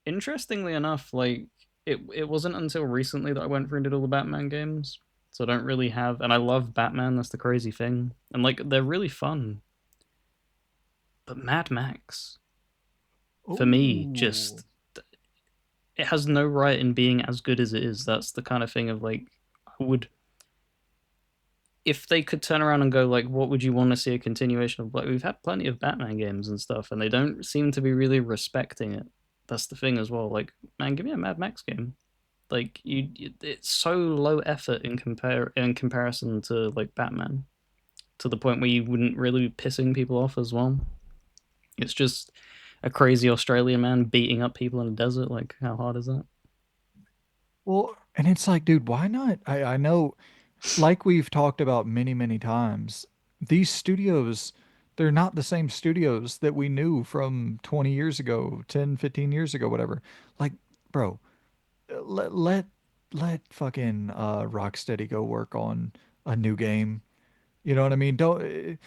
interestingly enough, like it wasn't until recently that I went through and did all the Batman games. So I don't really have, and I love Batman. That's the crazy thing, and like they're really fun. But Mad Max, for me, Ooh. just it has no right in being as good as it is. That's the kind of thing of like I would, if they could turn around and go like, what would you want to see a continuation of? Like we've had plenty of Batman games and stuff, and they don't seem to be really respecting it. That's the thing as well. Like, man, give me a Mad Max game. Like it's so low effort in comparison to like Batman, to the point where you wouldn't really be pissing people off as well. It's just a crazy Australian man beating up people in a desert. Like, how hard is that? Well, and it's like, dude, why not? I know, like we've talked about many, many times, these studios, they're not the same studios that we knew from 20 years ago, 10, 15 years ago, whatever. Like, bro, let let let fucking Rocksteady go work on a new game. You know what I mean? Don't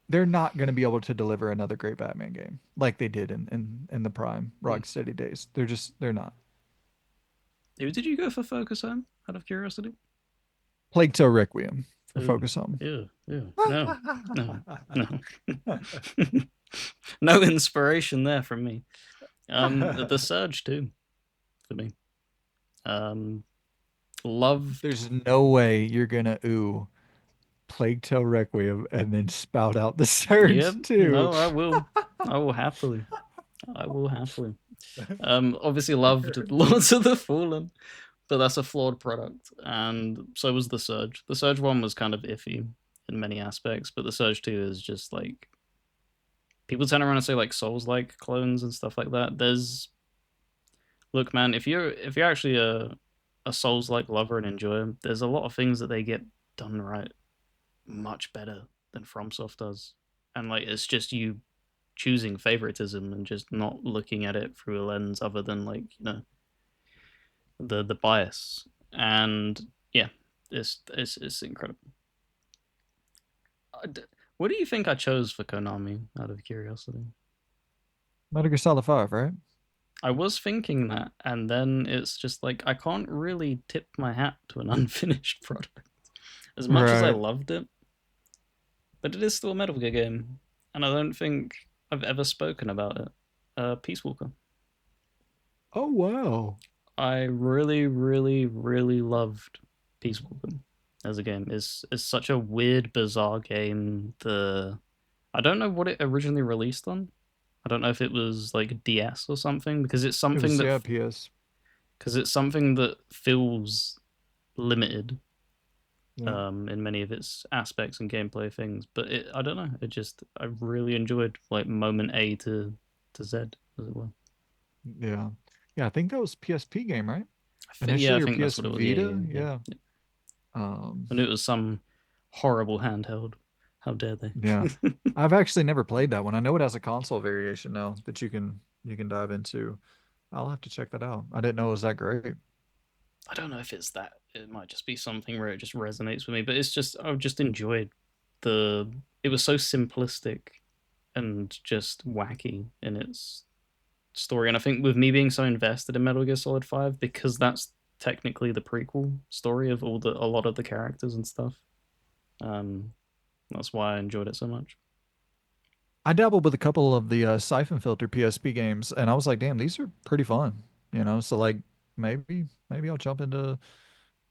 they're not going to be able to deliver another great Batman game like they did in the prime Hmm. Rocksteady days. They're not. Who did you go for Focus Home? Out of curiosity. Plague Tale Requiem for Ew, Focus Home. ew, ew. No, no, no. No inspiration there from me. The Surge too for me. Um, loved. There's no way you're gonna Plague Tale Requiem and then spout out the Yeah, Surge too. no, I will. I will happily. I will happily. Obviously loved Lords of the Fallen, but that's a flawed product, and so was the Surge. The Surge one was kind of iffy in many aspects, but the Surge two is just like people turn around and say like Souls like clones and stuff like that. There's look, man, if you're actually a Souls like lover and enjoyer, there's a lot of things that they get done right much better than FromSoft does, and like it's just you choosing favoritism and just not looking at it through a lens other than like the bias. And yeah, it's incredible. What do you think I chose for Konami? Out of curiosity, Metal Gear Solid 5, right? I was thinking that, and then it's just like I can't really tip my hat to an unfinished product. As much as I Right. loved it, but it is still a Metal Gear game, and I don't think I've ever spoken about it. Peace Walker. Oh wow. I really, really, really loved Peace Walker as a game. It's such a weird, bizarre game. The I don't know what it originally released on. I don't know if it was like DS or something It was, yeah, PS. because it's something that feels limited Yeah. in many of its aspects and gameplay things. But I don't know. It just I really enjoyed like moment A to Z as it were. Yeah. Yeah, I think that was PSP game, right? Yeah, I Initially or think that's PS what it was. Yeah, yeah, Vita? yeah, Yeah. yeah. Um, And it was some horrible handheld. How dare they? yeah. I've actually never played that one. I know it has a console variation now that you can dive into. I'll have to check that out. I didn't know it was that great. I don't know if it's that. It might just be something where it just resonates with me. But it's just I've just enjoyed the. It was so simplistic and just wacky in its story. And I think with me being so invested in Metal Gear Solid 5, because that's technically the prequel story of a lot of the characters and stuff. Um, that's why I enjoyed it so much. I dabbled with a couple of the Siphon Filter PSP games, and I was like, damn, these are pretty fun. So like maybe I'll jump into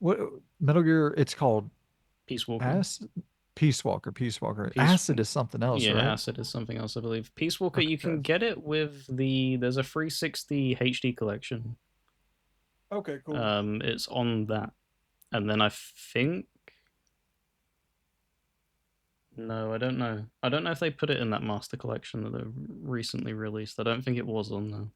what Metal Gear. It's called Peace Walker. Acid, Peace Walker. Peace Walker. Peace Acid is something else, Yeah, right? Acid is something else, I believe. Peace Walker, you Okay. can get it with there's a 360 HD collection. Okay, cool. It's on that. And then I think no, I don't know. I don't know if they put it in that master collection that they recently released. I don't think it was on there.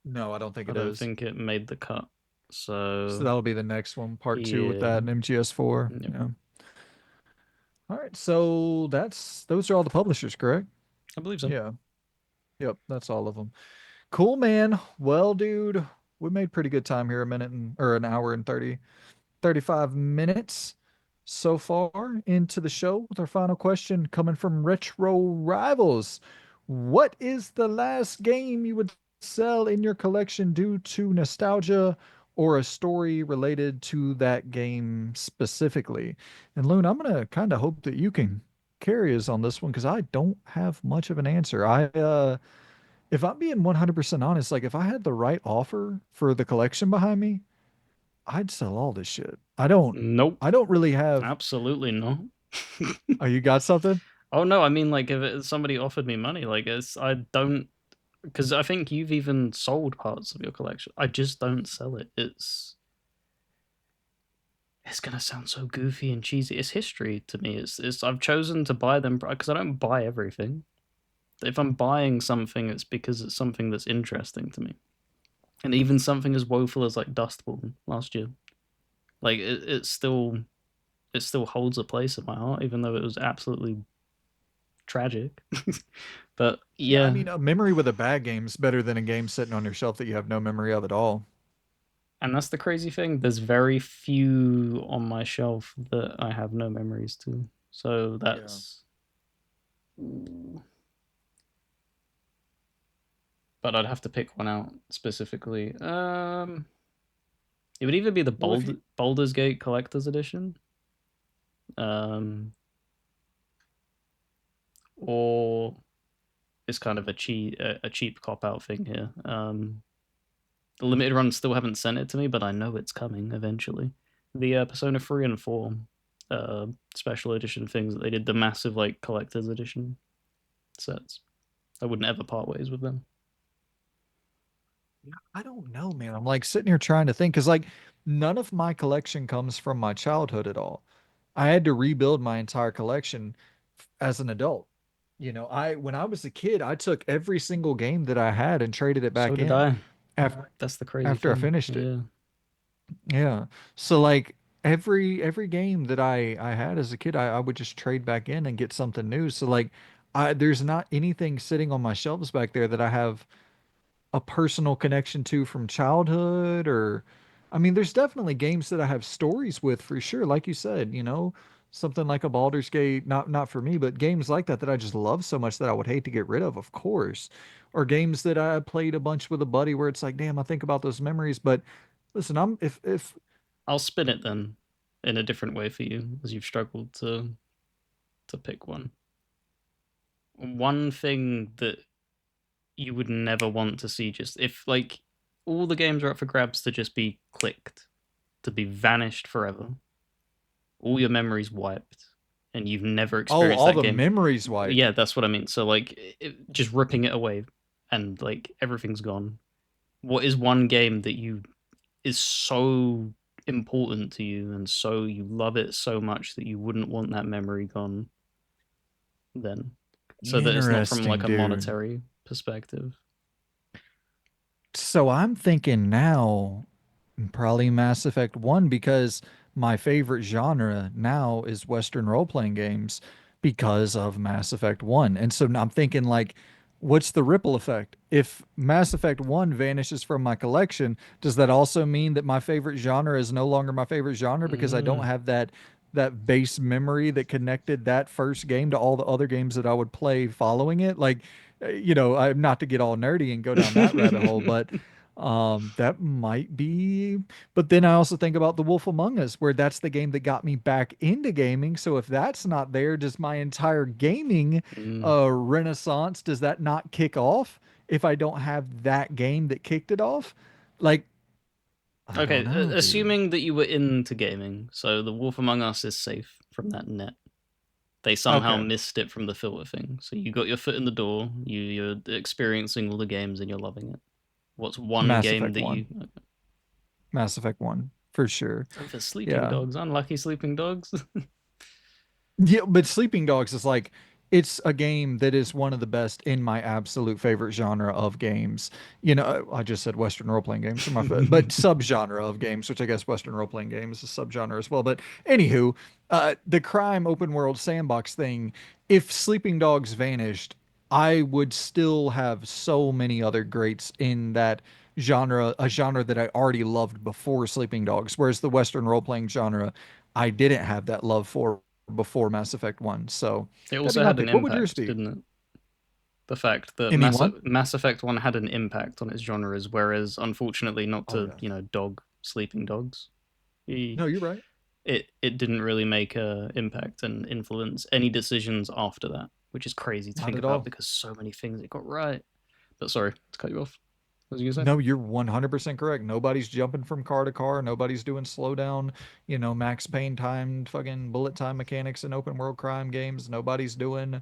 No, I don't think I it don't is. think it made the cut. So So that'll be the next one, part two with yeah, that and MGS4. yep, Yeah. All right. So those are all the publishers, correct? I believe so. Yeah. Yep. That's all of them. Cool, man. Well, dude, we made pretty good time here, a minute and or an hour and 35 minutes so far into the show with our final question coming from Retro Rivals. What is the last game you would sell in your collection due to nostalgia or a story related to that game specifically? And Loon, I'm gonna kind of hope that you can carry us on this one because I don't have much of an answer. If I'm being 100% honest, like if I had the right offer for the collection behind me, I'd sell all this shit. Nope, I don't really have. absolutely not. Oh, you got something? Oh no, I mean like if somebody offered me money, like I don't because I think you've even sold parts of your collection. I just don't sell it. It's gonna sound so goofy and cheesy. It's history to me. It's I've chosen to buy them because I don't buy everything. If I'm buying something, it's because it's something that's interesting to me. And even something as woeful as like Dustborn last year, like it still holds a place in my heart, even though it was absolutely tragic. But Yeah, I yeah, mean, a memory with a bad game's better than a game sitting on your shelf that you have no memory of at all. and that's the crazy thing. There's very few on my shelf that I have no memories to. So Yeah. that's. But I'd have to pick one out specifically. It would either be the Well, if you, Baldur's Gate Collector's Edition, um, or it's kind of a cheap cop out thing here. The limited runs still haven't sent it to me, but I know it's coming eventually. The Persona 3 and 4 special edition things that they did, the massive like collector's edition sets. I wouldn't ever part ways with them. I don't know, man. I'm like sitting here trying to think because like none of my collection comes from my childhood at all. I had to rebuild my entire collection as an adult. I when I was a kid, I took every single game that I had and traded it So back did in I. after That's the crazy after I thing. finished it. Yeah. Yeah. So like every game that I had as a kid, I would just trade back in and get something new. So like there's not anything sitting on my shelves back there that I have a personal connection to from childhood or I mean there's definitely games that I have stories with for sure. Like you said, something like a Baldur's Gate, not for me, but games like that that I just love so much that I would hate to get rid of course. Or games that I played a bunch with a buddy where it's like, damn, I think about those memories, but listen, I'm if I'll spin it then in a different way for you as you've struggled to pick one. One thing that you would never want to see just if like all the games are up for grabs to just be clicked, to be vanished forever, all your memories wiped, and you've never Oh, experienced all that the game. memories wiped. Yeah, that's what I mean. So like just ripping it away and like everything's gone. What is one game that you is so important to you and so you love it so much that you wouldn't want that memory gone then? So that it's not from like Interesting, a dude. monetary perspective. So I'm thinking now probably Mass Effect 1 because my favorite genre now is Western role-playing games because of Mass Effect 1. And so now I'm thinking like what's the ripple effect? If Mass Effect 1 vanishes from my collection, does that also mean that my favorite genre is no longer my favorite genre because I don't Mm. have that base memory that connected that first game to all the other games that I would play following it? Like, I'm not to get all nerdy and go down that rabbit hole, but That might be, but then I also think about The Wolf Among Us, where that's the game that got me back into gaming. So if that's not there, does my entire gaming Mm. renaissance, does that not kick off if I don't have that game that kicked it off? Like, I don't Okay, know, dude. assuming that you were into gaming, so The Wolf Among Us is safe from that net. They somehow Okay, missed it from the filter thing. So you got your foot in the door, you're experiencing all the games and you're loving it. What's one Mass game Effect that 1. you Mass Effect 1 for sure. over sleeping Yeah. dogs, unlucky sleeping dogs? Yeah, but Sleeping Dogs is like it's a game that is one of the best in my absolute favorite genre of games. You know, I just said Western role-playing games are but subgenre of games, which I guess Western role-playing games is a subgenre as well. But anywho, the crime open world sandbox thing, if Sleeping Dogs vanished, I would still have so many other greats in that genre, a genre that I already loved before Sleeping Dogs, whereas the Western role-playing genre I didn't have that love for before Mass Effect 1. So It that'd be also my had an pick. What would yours impact, be? didn't it? The fact that Anyone? Mass Effect 1 had an impact on its genres, whereas unfortunately, not Oh, to, yes. dog sleeping dogs, he, No, you're right. it didn't really make a impact and influence any decisions after that, which is crazy to Not think at about all. because so many things it got right. But sorry to cut you off. What was you gonna say? No, you're 100% correct. Nobody's jumping from car to car. Nobody's doing slow down, Max Payne timed fucking bullet time mechanics in open world crime games. Nobody's doing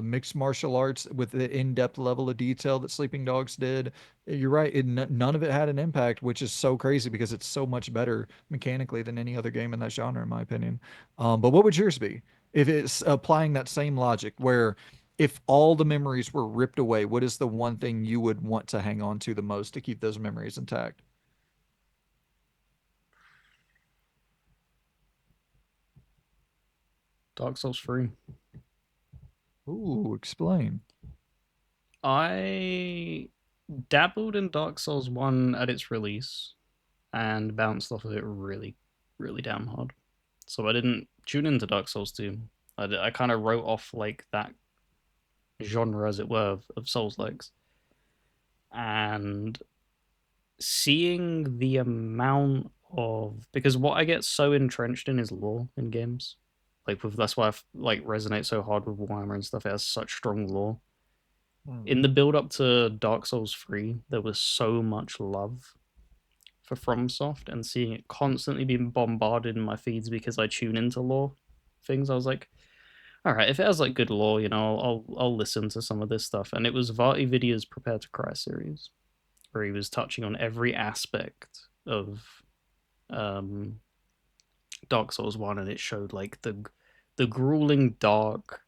mixed martial arts with the in-depth level of detail that Sleeping Dogs did. You're right. None of it had an impact, which is so crazy because it's so much better mechanically than any other game in that genre, in my opinion. But what would yours be? If it's applying that same logic where if all the memories were ripped away, what is the one thing you would want to hang on to the most to keep those memories intact? Dark Souls 3. Ooh, explain. I dabbled in Dark Souls 1 at its release and bounced off of it really, really damn hard. So I didn't tune into Dark Souls 2. I kind of wrote off like that genre, as it were, of Souls likes. And seeing the amount of, because what I get so entrenched in is lore in games. Like with that's why I like resonate so hard with Warhammer and stuff. It has such strong lore. Hmm. In the build up to Dark Souls 3, there was so much love for FromSoft, and seeing it constantly being bombarded in my feeds because I tune into lore things, I was like, all right, if it has like good lore, I'll listen to some of this stuff. And it was Vati Vidya's Prepare to Cry series, where he was touching on every aspect of um, Dark Souls 1, and it showed like the grueling, dark,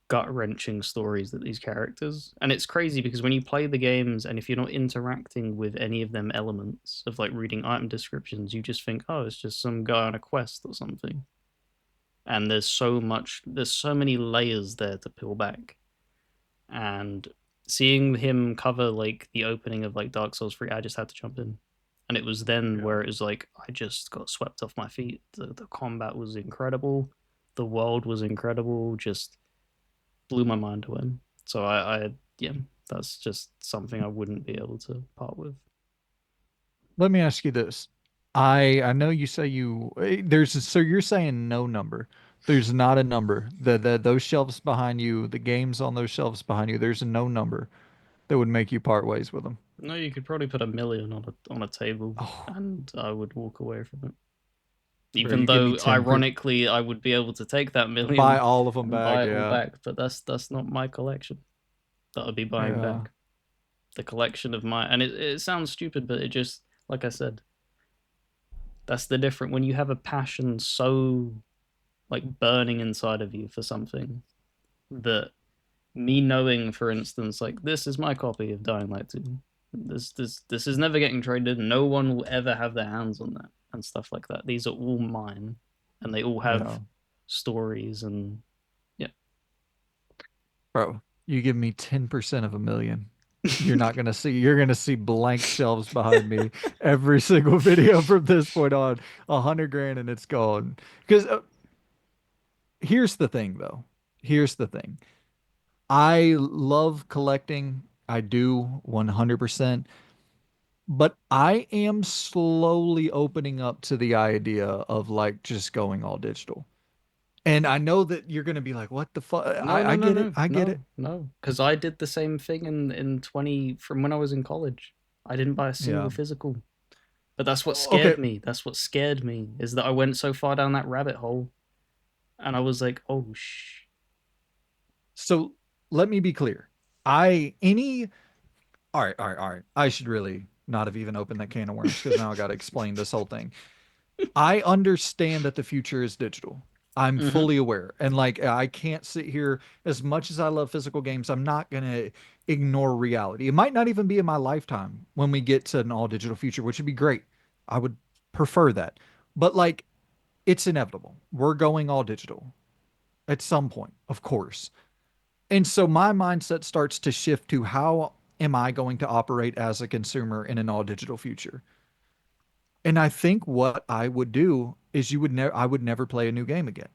gut wrenching stories that these characters. And it's crazy because when you play the games and if you're not interacting with any of them elements of like reading item descriptions, you just think, oh, it's just some guy on a quest or something. And there's so many layers there to peel back. And seeing him cover like the opening of like Dark Souls 3, I just had to jump in. And it was then Yeah. where it was like I just got swept off my feet. The combat was incredible. The world was incredible. Just blew my mind away. So yeah, that's just something I wouldn't be able to part with. Let me ask you this. I know you say so you're saying no number. There's not a number. The those shelves behind you, the games on those shelves behind you, there's no number that would make you part ways with them. No, you could probably put a million on a table, Oh, and I would walk away from it. bro, Even you give me though 10 ironically I would be able to take that buy million all of them and back, buy it all yeah. back, but that's not my collection that I'd be buying Yeah. back. The collection of my, and it sounds stupid, but it just, like I said, that's the different when you have a passion so like burning inside of you for something, that me knowing, for instance, like this is my copy of Dying Light 2. This is never getting traded. No one will ever have their hands on that and stuff like that. These are all mine, and they all Yeah. have stories and yeah. Bro, you give me 10% of a million. You're gonna see blank shelves behind me every single video from this point on. 100 grand and it's gone. Because here's the thing though. Here's the thing. I love collecting. I do 100%. But I am slowly opening up to the idea of like just going all digital. And I know that you're going to be like, what the fuck? No, no, I no, get it. no, I get it. no, no. Because I did the same thing in 20 from when I was in college. I didn't buy a Yeah. single physical. But that's what Okay. scared me. That's what scared me is that I went so far down that rabbit hole, and I was like, oh shh. So let me be clear. I, any, all right, all right, all right. I should really not have even opened that can of worms because now I got to explain this whole thing. I understand that the future is digital. I'm Mm-hmm. fully aware. And like I can't sit here as much as I love physical games, I'm not going to ignore reality. It might not even be in my lifetime when we get to an all digital future, which would be great. I would prefer that. But like it's inevitable. We're going all digital at some point, of course. And so my mindset starts to shift to how am I going to operate as a consumer in an all digital future? And I think what I would do is you would never I would never play a new game again.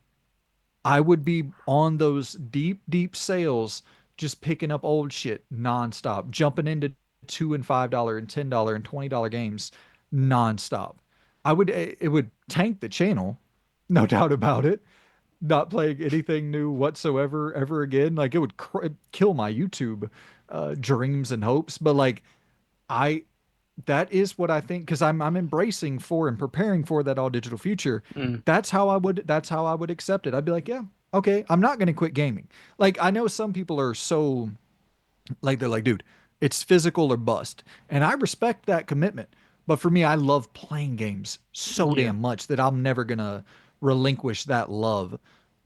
I would be on those deep, deep sales, just picking up old shit nonstop, jumping into $2 and $5 and $10 and $20 games nonstop. It would tank the channel, no doubt about it. Not playing anything new whatsoever ever again. Like it would kill my YouTube dreams and hopes. But like I that is what I think because I'm embracing for and preparing for that all digital future. Mm. That's how I would accept it. I'd be like, yeah, okay, I'm not going to quit gaming. Like I know some people are so like they're like, dude, it's physical or bust. And I respect that commitment. But for me, I love playing games so Yeah. damn much that I'm never gonna relinquish that love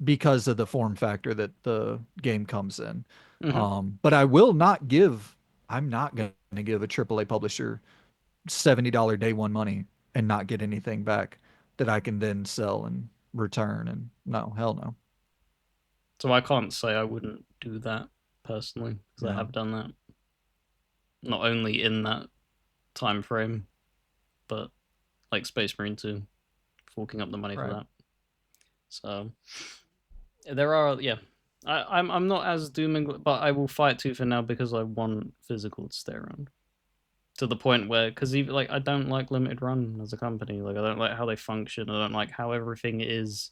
because of the form factor that the game comes in. Mm-hmm. But I will not give I'm not gonna give a AAA publisher $70 day one money and not get anything back that I can then sell and return. And no, hell no. So I can't say I wouldn't do that personally because I Yeah, have done that. Not only in that time frame, but like Space Marine 2, forking up the money for right. that. So there are, yeah. I'm not as dooming, but I will fight tooth and nail because I want physical to stay around. To the point where, because even like I don't like limited run as a company. Like I don't like how they function. I don't like how everything is.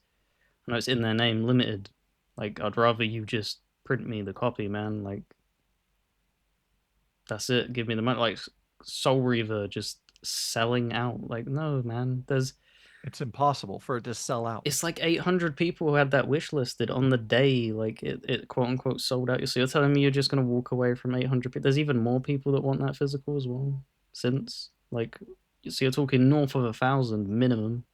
I know it's in their name, limited. Like I'd rather you just print me the copy, man. Like that's it. Give me the money. Like Soul Reaver just selling out. Like no, man. It's impossible for it to sell out. It's like 800 people who had that wish listed on the day. Like it quote unquote sold out. So you're telling me you're just gonna walk away from 800 people? There's even more people that want that physical as well. Since like, so you're talking north of 1,000 minimum,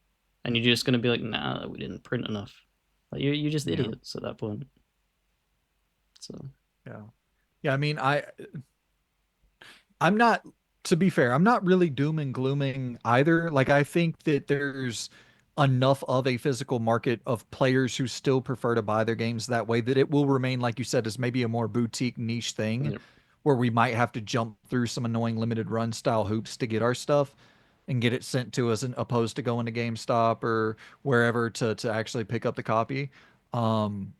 and you're just gonna be like, nah, we didn't print enough. Like you're just Yeah. idiots at that point. So Yeah. Yeah. I mean, I'm not, to be fair, I'm not really doom and glooming either. Like, I think that there's enough of a physical market of players who still prefer to buy their games that way that it will remain, like you said, as maybe a more boutique niche thing yep, where we might have to jump through some annoying limited run style hoops to get our stuff and get it sent to us, and opposed to going to GameStop or wherever to actually pick up the copy. Um,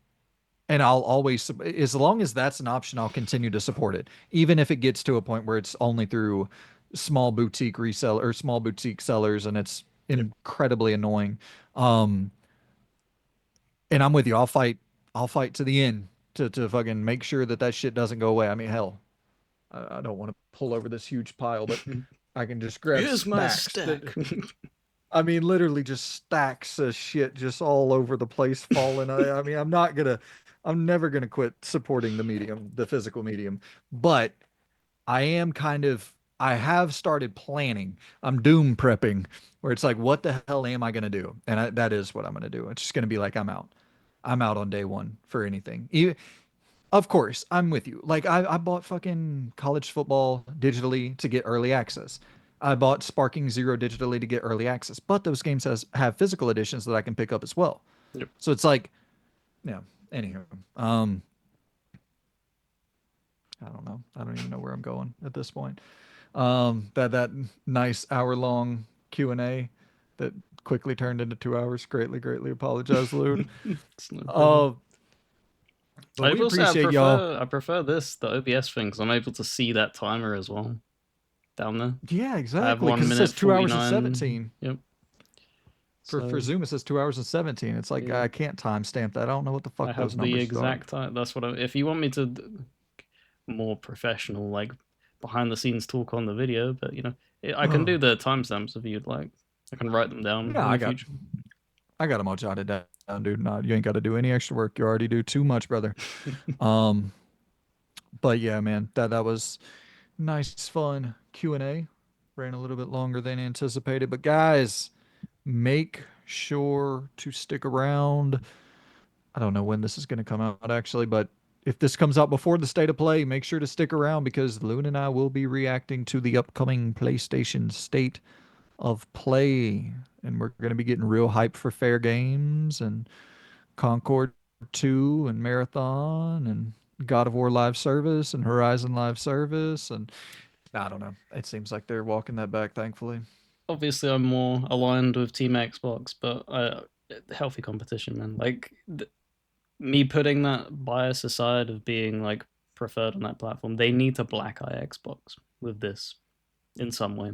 and I'll always, as long as that's an option, I'll continue to support it, even if it gets to a point where it's only through small boutique resell or small boutique sellers, and it's yep. incredibly annoying. Um, and I'm with you. I'll fight to the end to fucking make sure that that shit doesn't go away. I mean, hell, I don't want to pull over this huge pile, but I can just grab Here's my stacks stack. that I mean, literally just stacks of shit just all over the place falling. I mean, I'm never gonna quit supporting the medium, the physical medium. But I am kind of, I have started planning. I'm doom prepping, where it's like, what the hell am I gonna do? And that is what I'm gonna do. It's just gonna be like, I'm out. I'm out on day one for anything. Of course, I'm with you. Like I bought fucking college football digitally to get early access. I bought Sparking Zero digitally to get early access. But those games have physical editions that I can pick up as well. Yep. So it's like, yeah. Anywho, um, I don't know. I don't even know where I'm going at this point. That nice hour long Q&A that quickly turned into 2 hours. Greatly apologize, Lude. It's no problem. Uh, but I we will say appreciate y'all. I prefer this the OBS thing because I'm able to see that timer as well. down there. Yeah, I have exactly. one Because it minute says two forty hours and nine. 17. Yep. For So Zoom, it says 2 hours and 17. It's like yeah, I can't timestamp that. I don't know what the I fuck those have the numbers are. exact time. That's what I. If you want me to more professional, like behind the scenes talk on the video, but I can do Oh. the timestamps if you'd like. I can write them down No, in the future. I got them all jotted down, dude. No, you ain't got to do any extra work. You already do too much, brother. Um, but yeah, man, that was nice, fun Q&A. Ran a little bit longer than anticipated, but guys, make sure to stick around. I don't know when this is going to come out actually, but if this comes out before the state of play, make sure to stick around because Loon and I will be reacting to the upcoming PlayStation state of play. And we're going to be getting real hype for Fair Games and Concord 2 and Marathon and God of War Live Service and Horizon Live Service. And I don't know. It seems like they're walking that back, thankfully. Obviously, I'm more aligned with Team Xbox, but healthy competition, man. Like me putting that bias aside of being like preferred on that platform, they need to black eye Xbox with this in some way.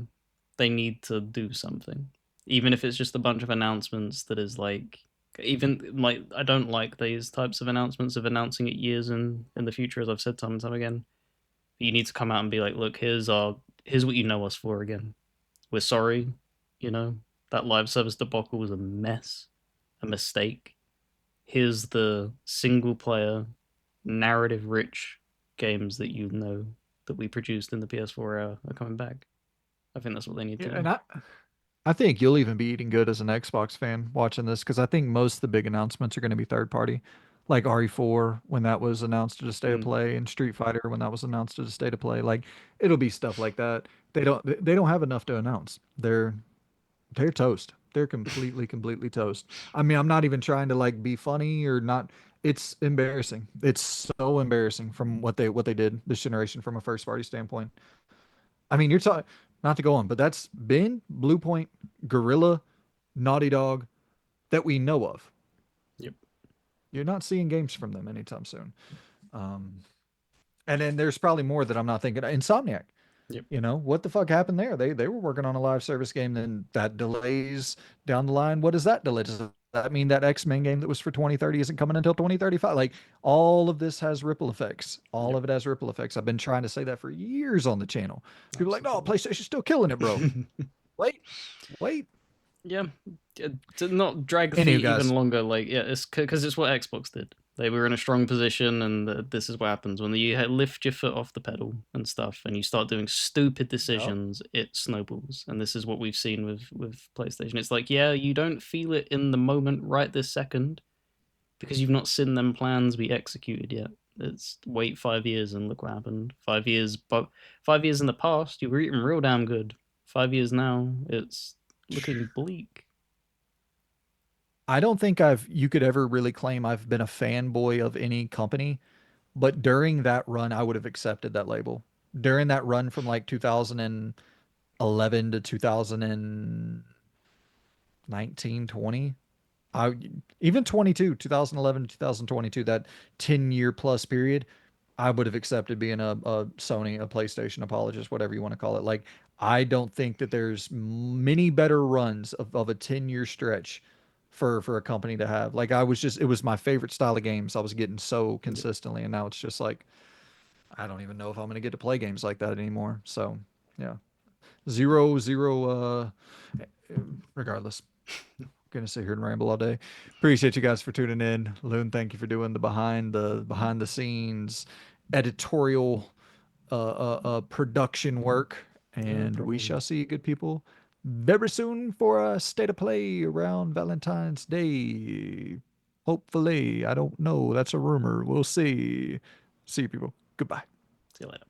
They need to do something, even if it's just a bunch of announcements that is like, even like I don't like these types of announcements of announcing it years in the future, as I've said time and time again. You need to come out and be like, look, here's what you know us for again. We're sorry, you know that live service debacle was a mess, a mistake. Here's the single player narrative rich games that you know that we produced in the PS4 era are coming back. I think that's what they need Yeah, to do. and I think you'll even be eating good as an Xbox fan watching this because I think most of the big announcements are going to be third party, like RE4 when that was announced to the state of Mm, play, and Street Fighter when that was announced to the state of play. Like it'll be stuff like that. They don't have enough to announce. They're toast. They're completely toast. I mean, I'm not even trying to like be funny or not. It's embarrassing. It's so embarrassing from what they did this generation from a first party standpoint. I mean, you're talking not to go on, but that's been Blue Point, Gorilla, Naughty Dog that we know of. yep, You're not seeing games from them anytime soon. Um, and then there's probably more that I'm not thinking. Insomniac. yep, What the fuck happened there? They were working on a live service game, then that delays down the line. What does that delay? Does that mean that X-Men game that was for 2030 isn't coming until 2035? Like all of this has ripple effects. All yep. of it has ripple effects. I've been trying to say that for years on the channel. People are like, no, Absolutely. PlayStation's still killing it, bro. Wait, wait. Yeah, to not drag Anywho, feet even guys. longer. Like, yeah, it's because it's what Xbox did. They were in a strong position, and this is what happens when you lift your foot off the pedal and stuff, and you start doing stupid Yep. decisions. It snowballs, and this is what we've seen with PlayStation. It's like, yeah, you don't feel it in the moment, right this second, because you've not seen them plans be executed yet. It's wait 5 years and look what happened. 5 years, but 5 years in the past, you were eating real damn good. 5 years now, it's looking bleak. I don't think you could ever really claim I've been a fanboy of any company, but during that run, I would have accepted that label. During that run from like 2011 to 2019, 20, I even 22, 2011 to 2022, that 10-year plus period, I would have accepted being a Sony, a PlayStation apologist, whatever you want to call it. Like, I don't think that there's many better runs of a 10-year stretch for a company to have. Like, it was my favorite style of games I was getting so Yep. consistently, and now it's just like, I don't even know if I'm going to get to play games like that anymore. So, yeah, zero, zero, regardless. Gonna sit here and ramble all day. Appreciate you guys for tuning in. Loon, thank you for doing the behind the scenes editorial production work. No And we problem. shall see you good people very soon for a state of play around Valentine's Day. Hopefully. I don't know. That's a rumor. We'll see. See you people. Goodbye. See you later.